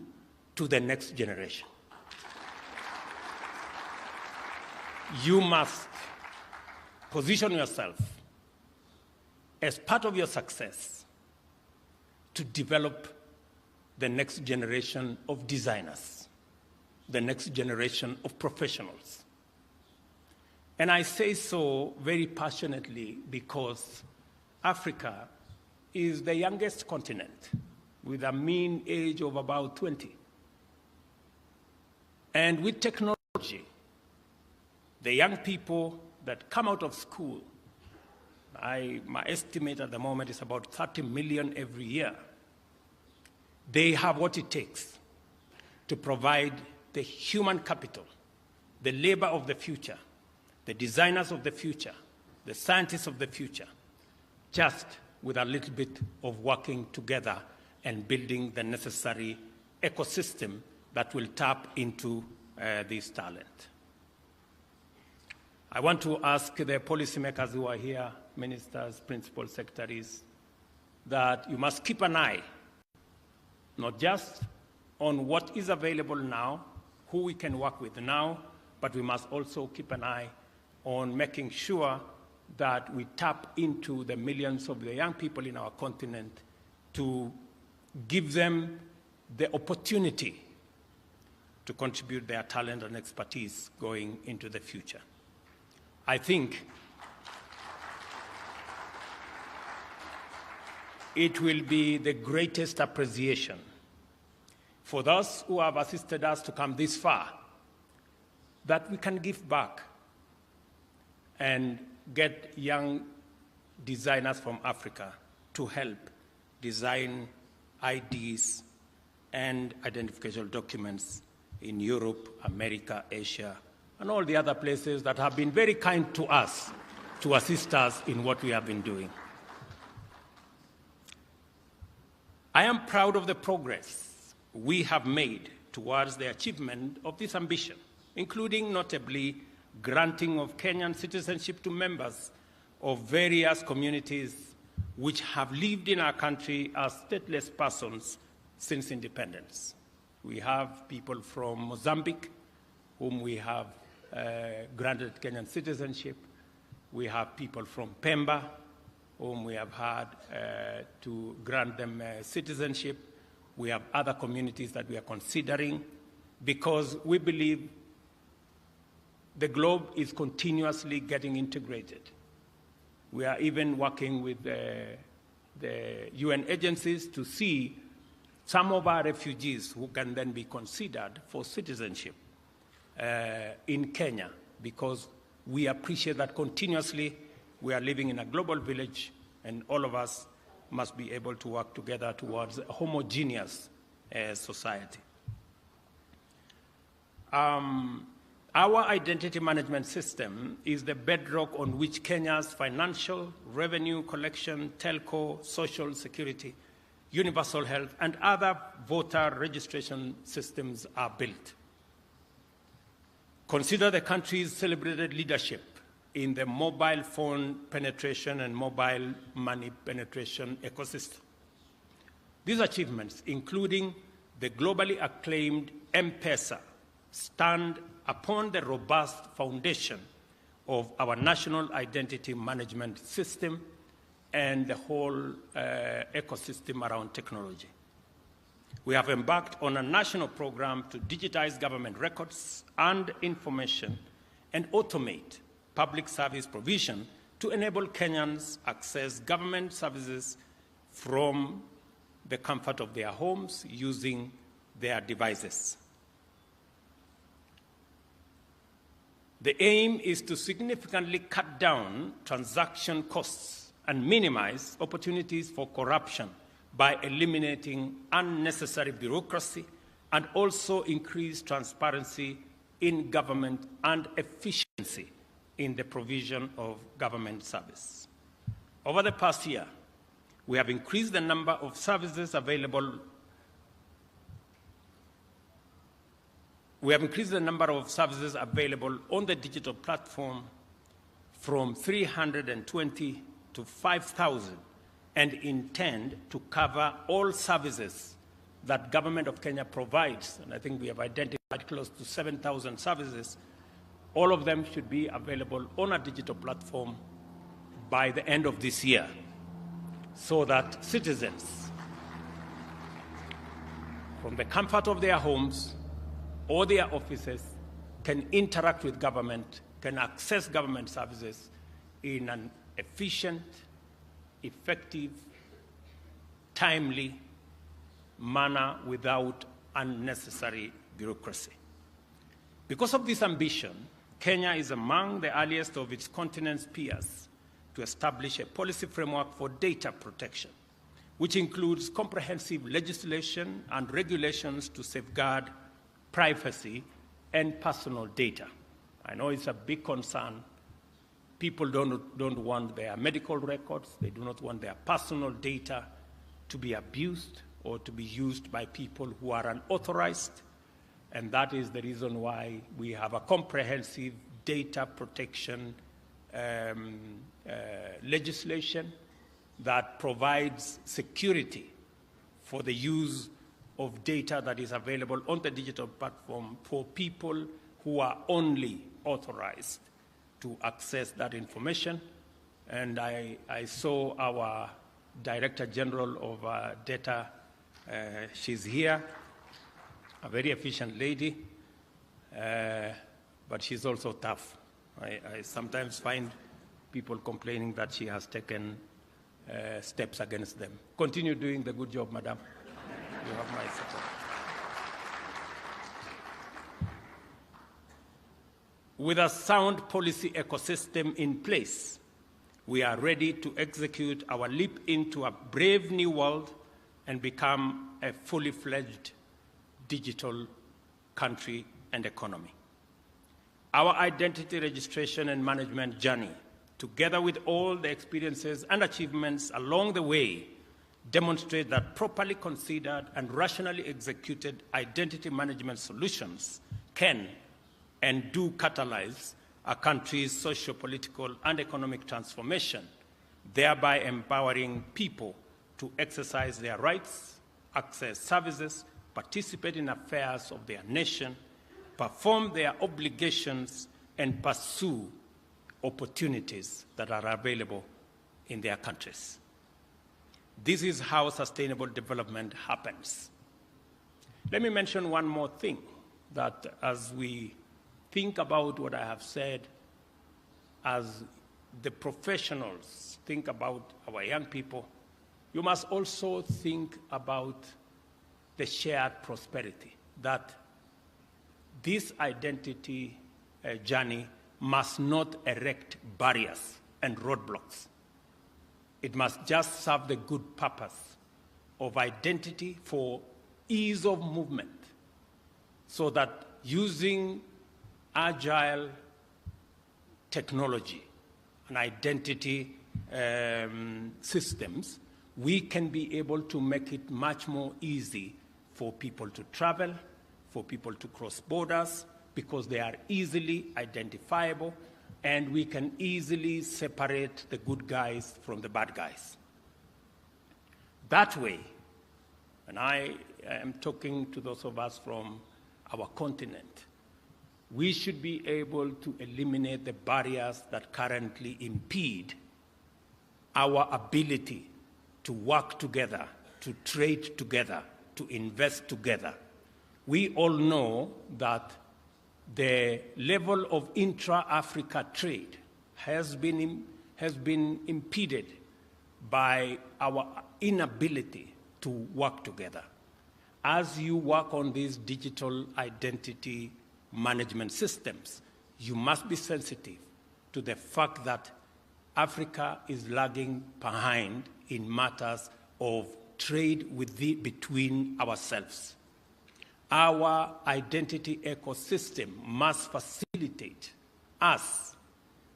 to the next generation. You must position yourself as part of your success to develop the next generation of designers, the next generation of professionals. And I say so very passionately because Africa is the youngest continent with a mean age of about 20. And with technology, the young people that come out of school, my estimate at the moment is about 30 million every year. They have what it takes to provide the human capital, the labor of the future, the designers of the future, the scientists of the future, just with a little bit of working together and building the necessary ecosystem that will tap into this talent. I want to ask the policymakers who are here, ministers, principal secretaries, that you must keep an eye, not just on what is available now, who we can work with now, but we must also keep an eye on making sure that we tap into the millions of the young people in our continent to give them the opportunity to contribute their talent and expertise going into the future. I think it will be the greatest appreciation for those who have assisted us to come this far, that we can give back and get young designers from Africa to help design IDs and identification documents in Europe, America, Asia, and all the other places that have been very kind to us to assist us in what we have been doing. I am proud of the progress we have made towards the achievement of this ambition, including notably granting of Kenyan citizenship to members of various communities which have lived in our country as stateless persons since independence. We have people from Mozambique, whom we have granted Kenyan citizenship. We have people from Pemba, whom we have had to grant them citizenship. We have other communities that we are considering because we believe the globe is continuously getting integrated. We are even working with the UN agencies to see some of our refugees who can then be considered for citizenship in Kenya, because we appreciate that continuously we are living in a global village and all of us must be able to work together towards a homogeneous society. Our identity management system is the bedrock on which Kenya's financial, revenue collection, telco, social security, universal health, and other voter registration systems are built. Consider the country's celebrated leadership in the mobile phone penetration and mobile money penetration ecosystem. These achievements, including the globally acclaimed M-Pesa, stand upon the robust foundation of our national identity management system and the whole ecosystem around technology. We have embarked on a national program to digitize government records and information and automate public service provision to enable Kenyans access government services from the comfort of their homes using their devices. The aim is to significantly cut down transaction costs and minimize opportunities for corruption by eliminating unnecessary bureaucracy and also increase transparency in government and efficiency in the provision of government service. Over the past year, we have increased the number of services available. We have increased the number of services available on the digital platform from 320 to 5,000 and intend to cover all services that Government of Kenya provides. And I think we have identified close to 7,000 services. All of them should be available on a digital platform by the end of this year, so that citizens, from the comfort of their homes or their offices, can interact with government, can access government services in an efficient, effective, timely manner without unnecessary bureaucracy. Because of this ambition, Kenya is among the earliest of its continent's peers to establish a policy framework for data protection, which includes comprehensive legislation and regulations to safeguard privacy and personal data. I know it's a big concern. People don't want their medical records, they do not want their personal data to be abused or to be used by people who are unauthorized. And that is the reason why we have a comprehensive data protection legislation that provides security for the use of data that is available on the digital platform for people who are only authorized to access that information. And I saw our Director General of Data, she's here, a very efficient lady, but she's also tough. I sometimes find people complaining that she has taken steps against them. Continue doing the good job, madam. You have my support. With a sound policy ecosystem in place, we are ready to execute our leap into a brave new world and become a fully fledged digital country and economy. Our identity registration and management journey, together with all the experiences and achievements along the way, demonstrate that properly considered and rationally executed identity management solutions can and do catalyze a country's socio-political and economic transformation, thereby empowering people to exercise their rights, access services, participate in affairs of their nation, perform their obligations, and pursue opportunities that are available in their countries. This is how sustainable development happens. Let me mention one more thing, that as we think about what I have said, as the professionals think about our young people, you must also think about the shared prosperity, that this identity journey must not erect barriers and roadblocks. It must just serve the good purpose of identity for ease of movement, so that using agile technology and identity systems, we can be able to make it much more easy for people to travel, for people to cross borders, because they are easily identifiable, and we can easily separate the good guys from the bad guys. That way, and I am talking to those of us from our continent, we should be able to eliminate the barriers that currently impede our ability to work together, to trade together, to invest together. We all know that the level of intra-Africa trade has been impeded by our inability to work together. As you work on these digital identity management systems, you must be sensitive to the fact that Africa is lagging behind in matters of trade between ourselves. Our identity ecosystem must facilitate us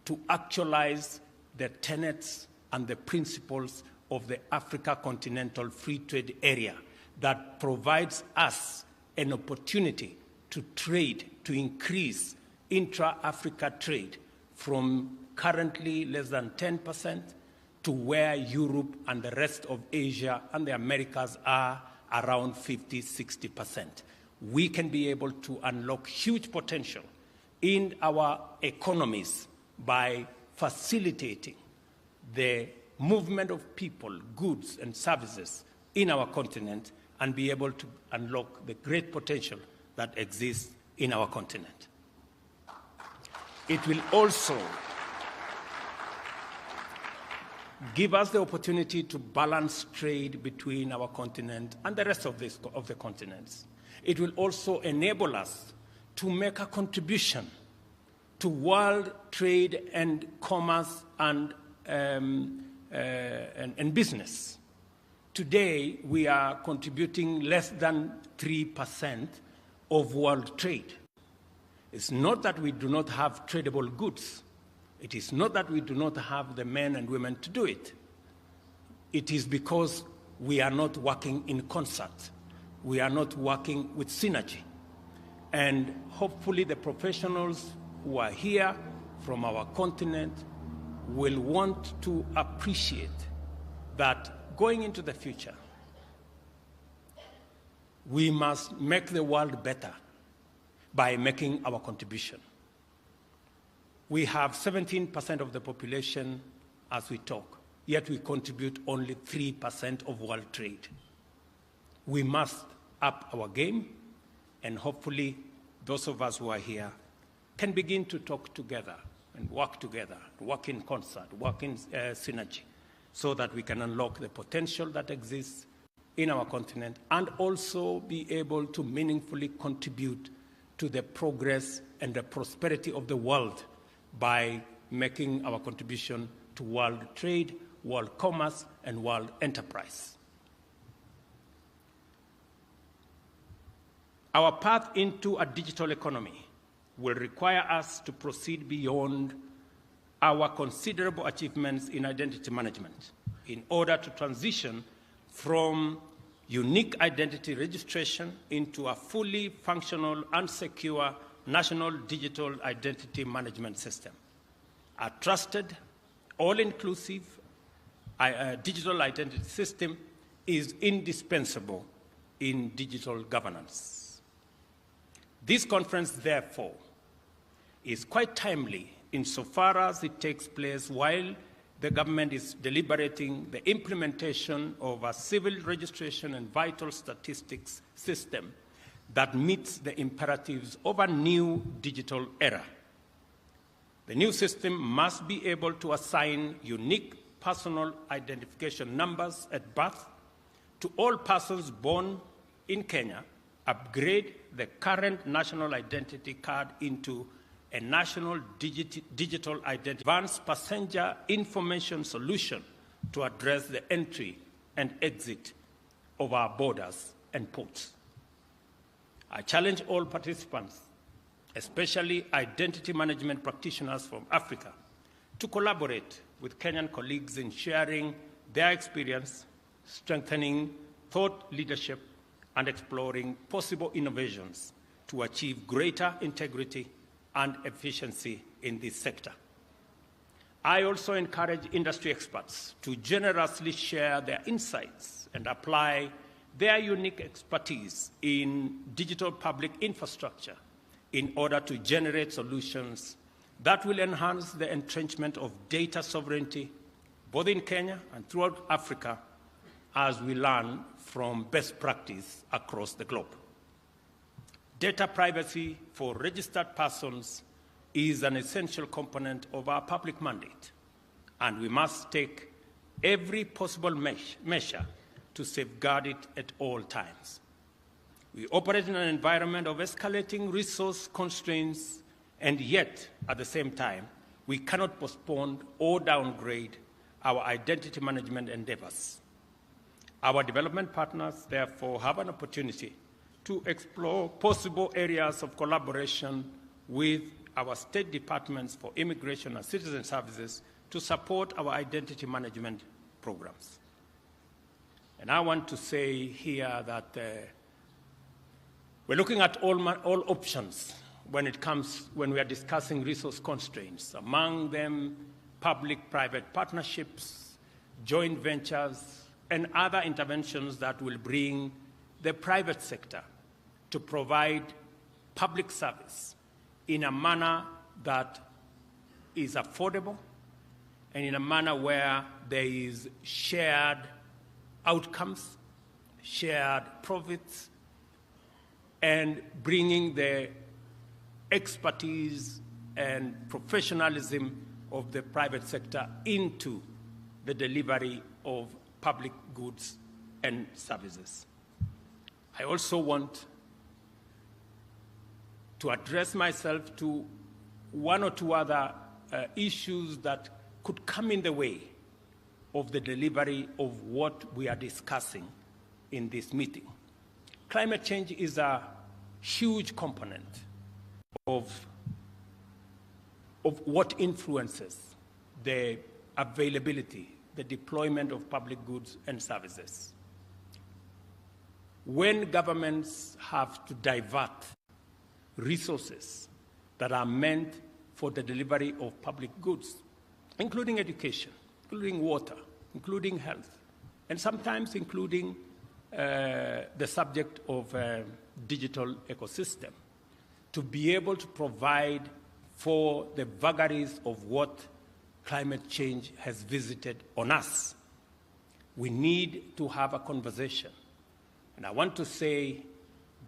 to actualize the tenets and the principles of the Africa Continental Free Trade Area that provides us an opportunity to trade, to increase intra-Africa trade from currently less than 10% to where Europe and the rest of Asia and the Americas are around 50, 60%. We can be able to unlock huge potential in our economies by facilitating the movement of people, goods, and services in our continent, and be able to unlock the great potential that exists in our continent. It will also give us the opportunity to balance trade between our continent and the rest of the continents. It will also enable us to make a contribution to world trade and commerce and business. Today, we are contributing less than 3% of world trade. It's not that we do not have tradable goods. It is not that we do not have the men and women to do it. It is because we are not working in concert. We are not working with synergy. And hopefully the professionals who are here from our continent will want to appreciate that going into the future, we must make the world better by making our contribution. We have 17% of the population as we talk, yet we contribute only 3% of world trade. We must up our game, and hopefully those of us who are here can begin to talk together and work in concert, work in synergy, so that we can unlock the potential that exists in our continent and also be able to meaningfully contribute to the progress and the prosperity of the world by making our contribution to world trade, world commerce, and world enterprise. Our path into a digital economy will require us to proceed beyond our considerable achievements in identity management in order to transition from unique identity registration into a fully functional and secure national digital identity management system. A trusted, all-inclusive digital identity system is indispensable in digital governance. This conference, therefore, is quite timely insofar as it takes place while the government is deliberating the implementation of a civil registration and vital statistics system that meets the imperatives of a new digital era. The new system must be able to assign unique personal identification numbers at birth to all persons born in Kenya, upgrade the current national identity card into a national digital identity, advanced passenger information solution to address the entry and exit of our borders and ports. I challenge all participants, especially identity management practitioners from Africa, to collaborate with Kenyan colleagues in sharing their experience, strengthening thought leadership, and exploring possible innovations to achieve greater integrity and efficiency in this sector. I also encourage industry experts to generously share their insights and apply their unique expertise in digital public infrastructure in order to generate solutions that will enhance the entrenchment of data sovereignty, both in Kenya and throughout Africa, as we learn from best practice across the globe. Data privacy for registered persons is an essential component of our public mandate, and we must take every possible measure to safeguard it at all times. We operate in an environment of escalating resource constraints, and yet, at the same time, we cannot postpone or downgrade our identity management endeavors. Our development partners, therefore, have an opportunity to explore possible areas of collaboration with our state departments for immigration and citizen services to support our identity management programs. And I want to say here that we're looking at all options when we are discussing resource constraints, among them public-private partnerships, joint ventures, and other interventions that will bring the private sector to provide public service in a manner that is affordable and in a manner where there is shared outcomes, shared profits, and bringing the expertise and professionalism of the private sector into the delivery of public goods and services. I also want to address myself to one or two other issues that could come in the way of the delivery of what we are discussing in this meeting. Climate change is a huge component of what influences the availability, the deployment of public goods and services. When governments have to divert resources that are meant for the delivery of public goods, including education, including water, including health, and sometimes including the subject of digital ecosystem, to be able to provide for the vagaries of what climate change has visited on us, we need to have a conversation. And I want to say,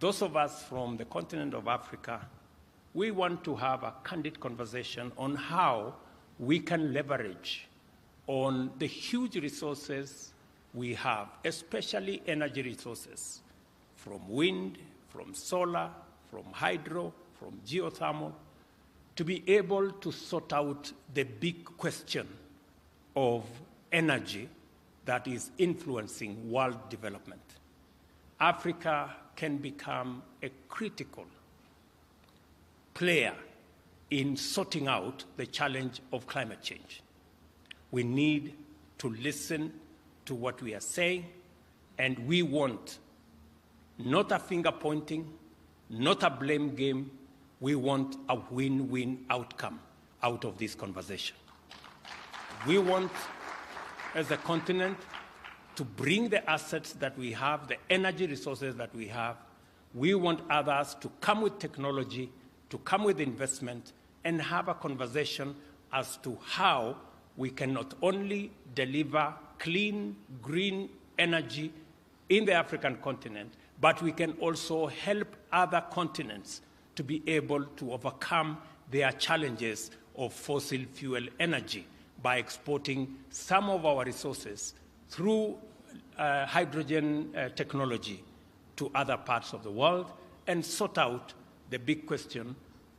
those of us from the continent of Africa, we want to have a candid conversation on how we can leverage on the huge resources we have, especially energy resources, from wind, from solar, from hydro, from geothermal, to be able to sort out the big question of energy that is influencing world development. Africa can become a critical player in sorting out the challenge of climate change. We need to listen to what we are saying, and we want not a finger pointing, not a blame game. We want a win-win outcome out of this conversation. We want, as a continent, to bring the assets that we have, the energy resources that we have. We want others to come with technology, to come with investment, and have a conversation as to how we can not only deliver clean, green energy in the African continent, but we can also help other continents to be able to overcome their challenges of fossil fuel energy by exporting some of our resources through hydrogen technology to other parts of the world and sort out the big question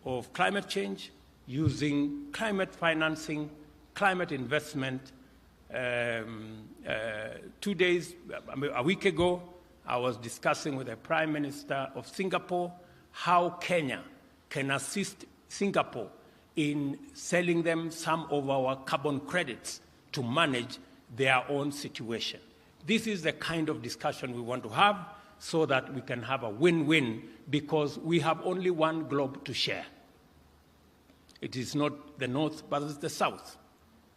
of climate change using climate financing, climate investment. A week ago, I was discussing with the Prime Minister of Singapore how Kenya can assist Singapore in selling them some of our carbon credits to manage their own situation. This is the kind of discussion we want to have so that we can have a win-win, because we have only one globe to share. It is not the North versus the South.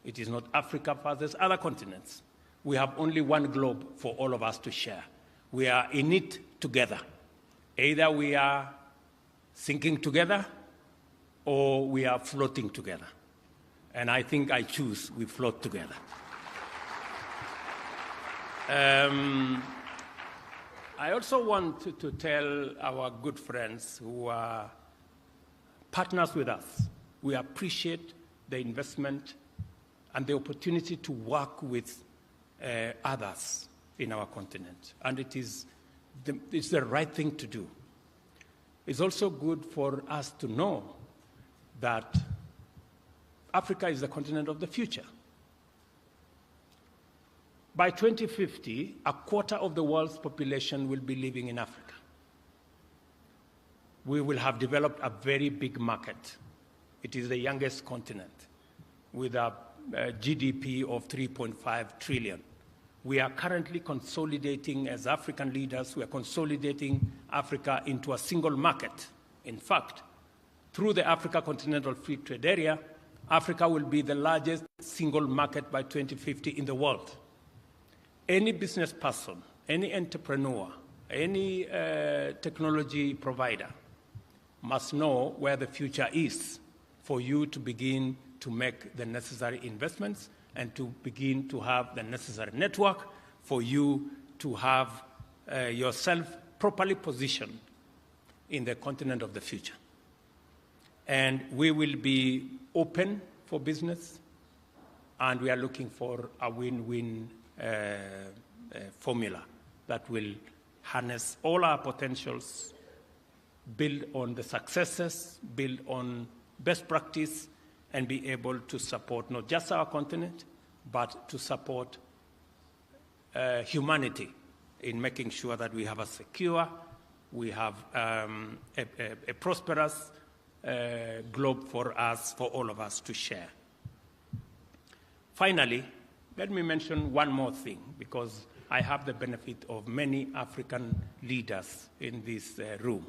It is not Africa versus other continents. We have only one globe for all of us to share. We are in it together. Either we are sinking together or we are floating together. And I think I choose we float together. I also want to tell our good friends who are partners with us, we appreciate the investment and the opportunity to work with others in our continent. And it's the right thing to do. It's also good for us to know that Africa is the continent of the future. By 2050, a quarter of the world's population will be living in Africa. We will have developed a very big market. It is the youngest continent with a GDP of 3.5 trillion. We are currently consolidating, as African leaders, we are consolidating Africa into a single market. In fact, through the Africa Continental Free Trade Area, Africa will be the largest single market by 2050 in the world. Any business person, any entrepreneur, any technology provider must know where the future is for you to begin to make the necessary investments and to begin to have the necessary network for you to have yourself properly positioned in the continent of the future. And we will be open for business, and we are looking for a win-win formula that will harness all our potentials, build on the successes, build on best practice, and be able to support not just our continent, but to support humanity in making sure that we have a secure, we have a prosperous globe for us, for all of us to share. Finally, let me mention one more thing, because I have the benefit of many African leaders in this room.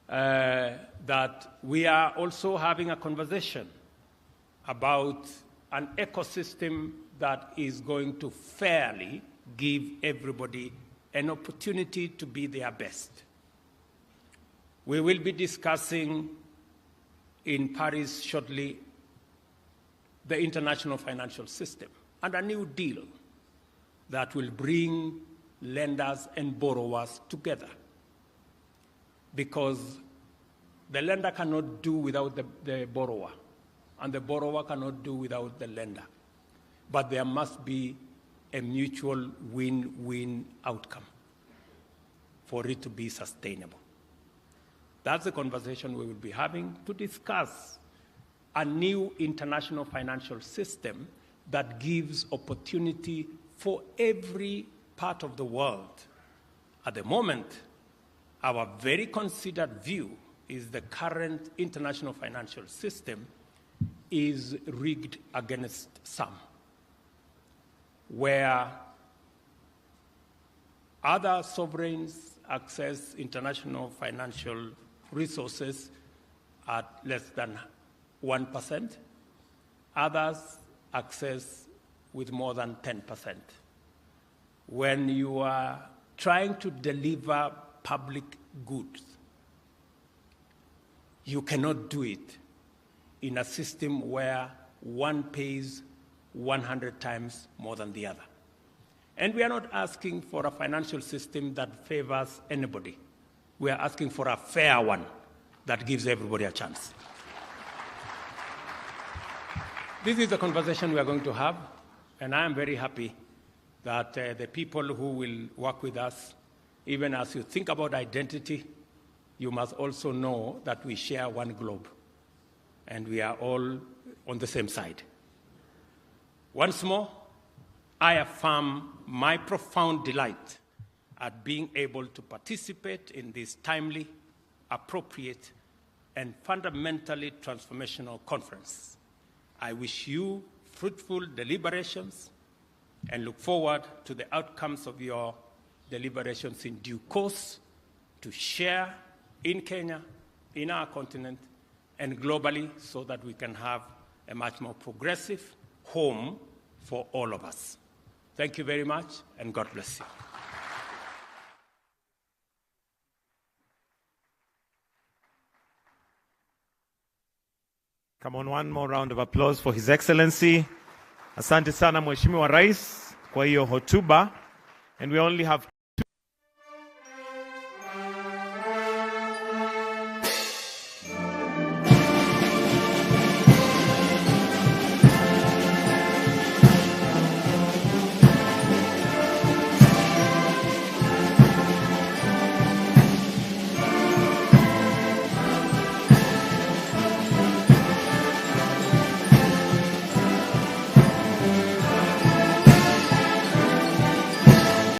That we are also having a conversation about an ecosystem that is going to fairly give everybody an opportunity to be their best. We will be discussing in Paris shortly the international financial system and a new deal that will bring lenders and borrowers together. Because the lender cannot do without the borrower, and the borrower cannot do without the lender. But there must be a mutual win-win outcome for it to be sustainable. That's the conversation we will be having to discuss a new international financial system that gives opportunity for every part of the world. At the moment, our very considered view is the current international financial system is rigged against some, where other sovereigns access international financial resources at less than 1%, others access with more than 10%. When you are trying to deliver public goods, you cannot do it in a system where one pays 100 times more than the other. And we are not asking for a financial system that favors anybody. We are asking for a fair one that gives everybody a chance. This is the conversation we are going to have, and I am very happy that the people who will work with us, even as you think about identity, you must also know that we share one globe, and we are all on the same side. Once more, I affirm my profound delight at being able to participate in this timely, appropriate, and fundamentally transformational conference. I wish you fruitful deliberations and look forward to the outcomes of your deliberations in due course to share in Kenya, in our continent, and globally so that we can have a much more progressive home for all of us. Thank you very much, and God bless you. Come on, one more round of applause for His Excellency. Asante sana Mheshimiwa Rais kwa hiyo hotuba, and we only have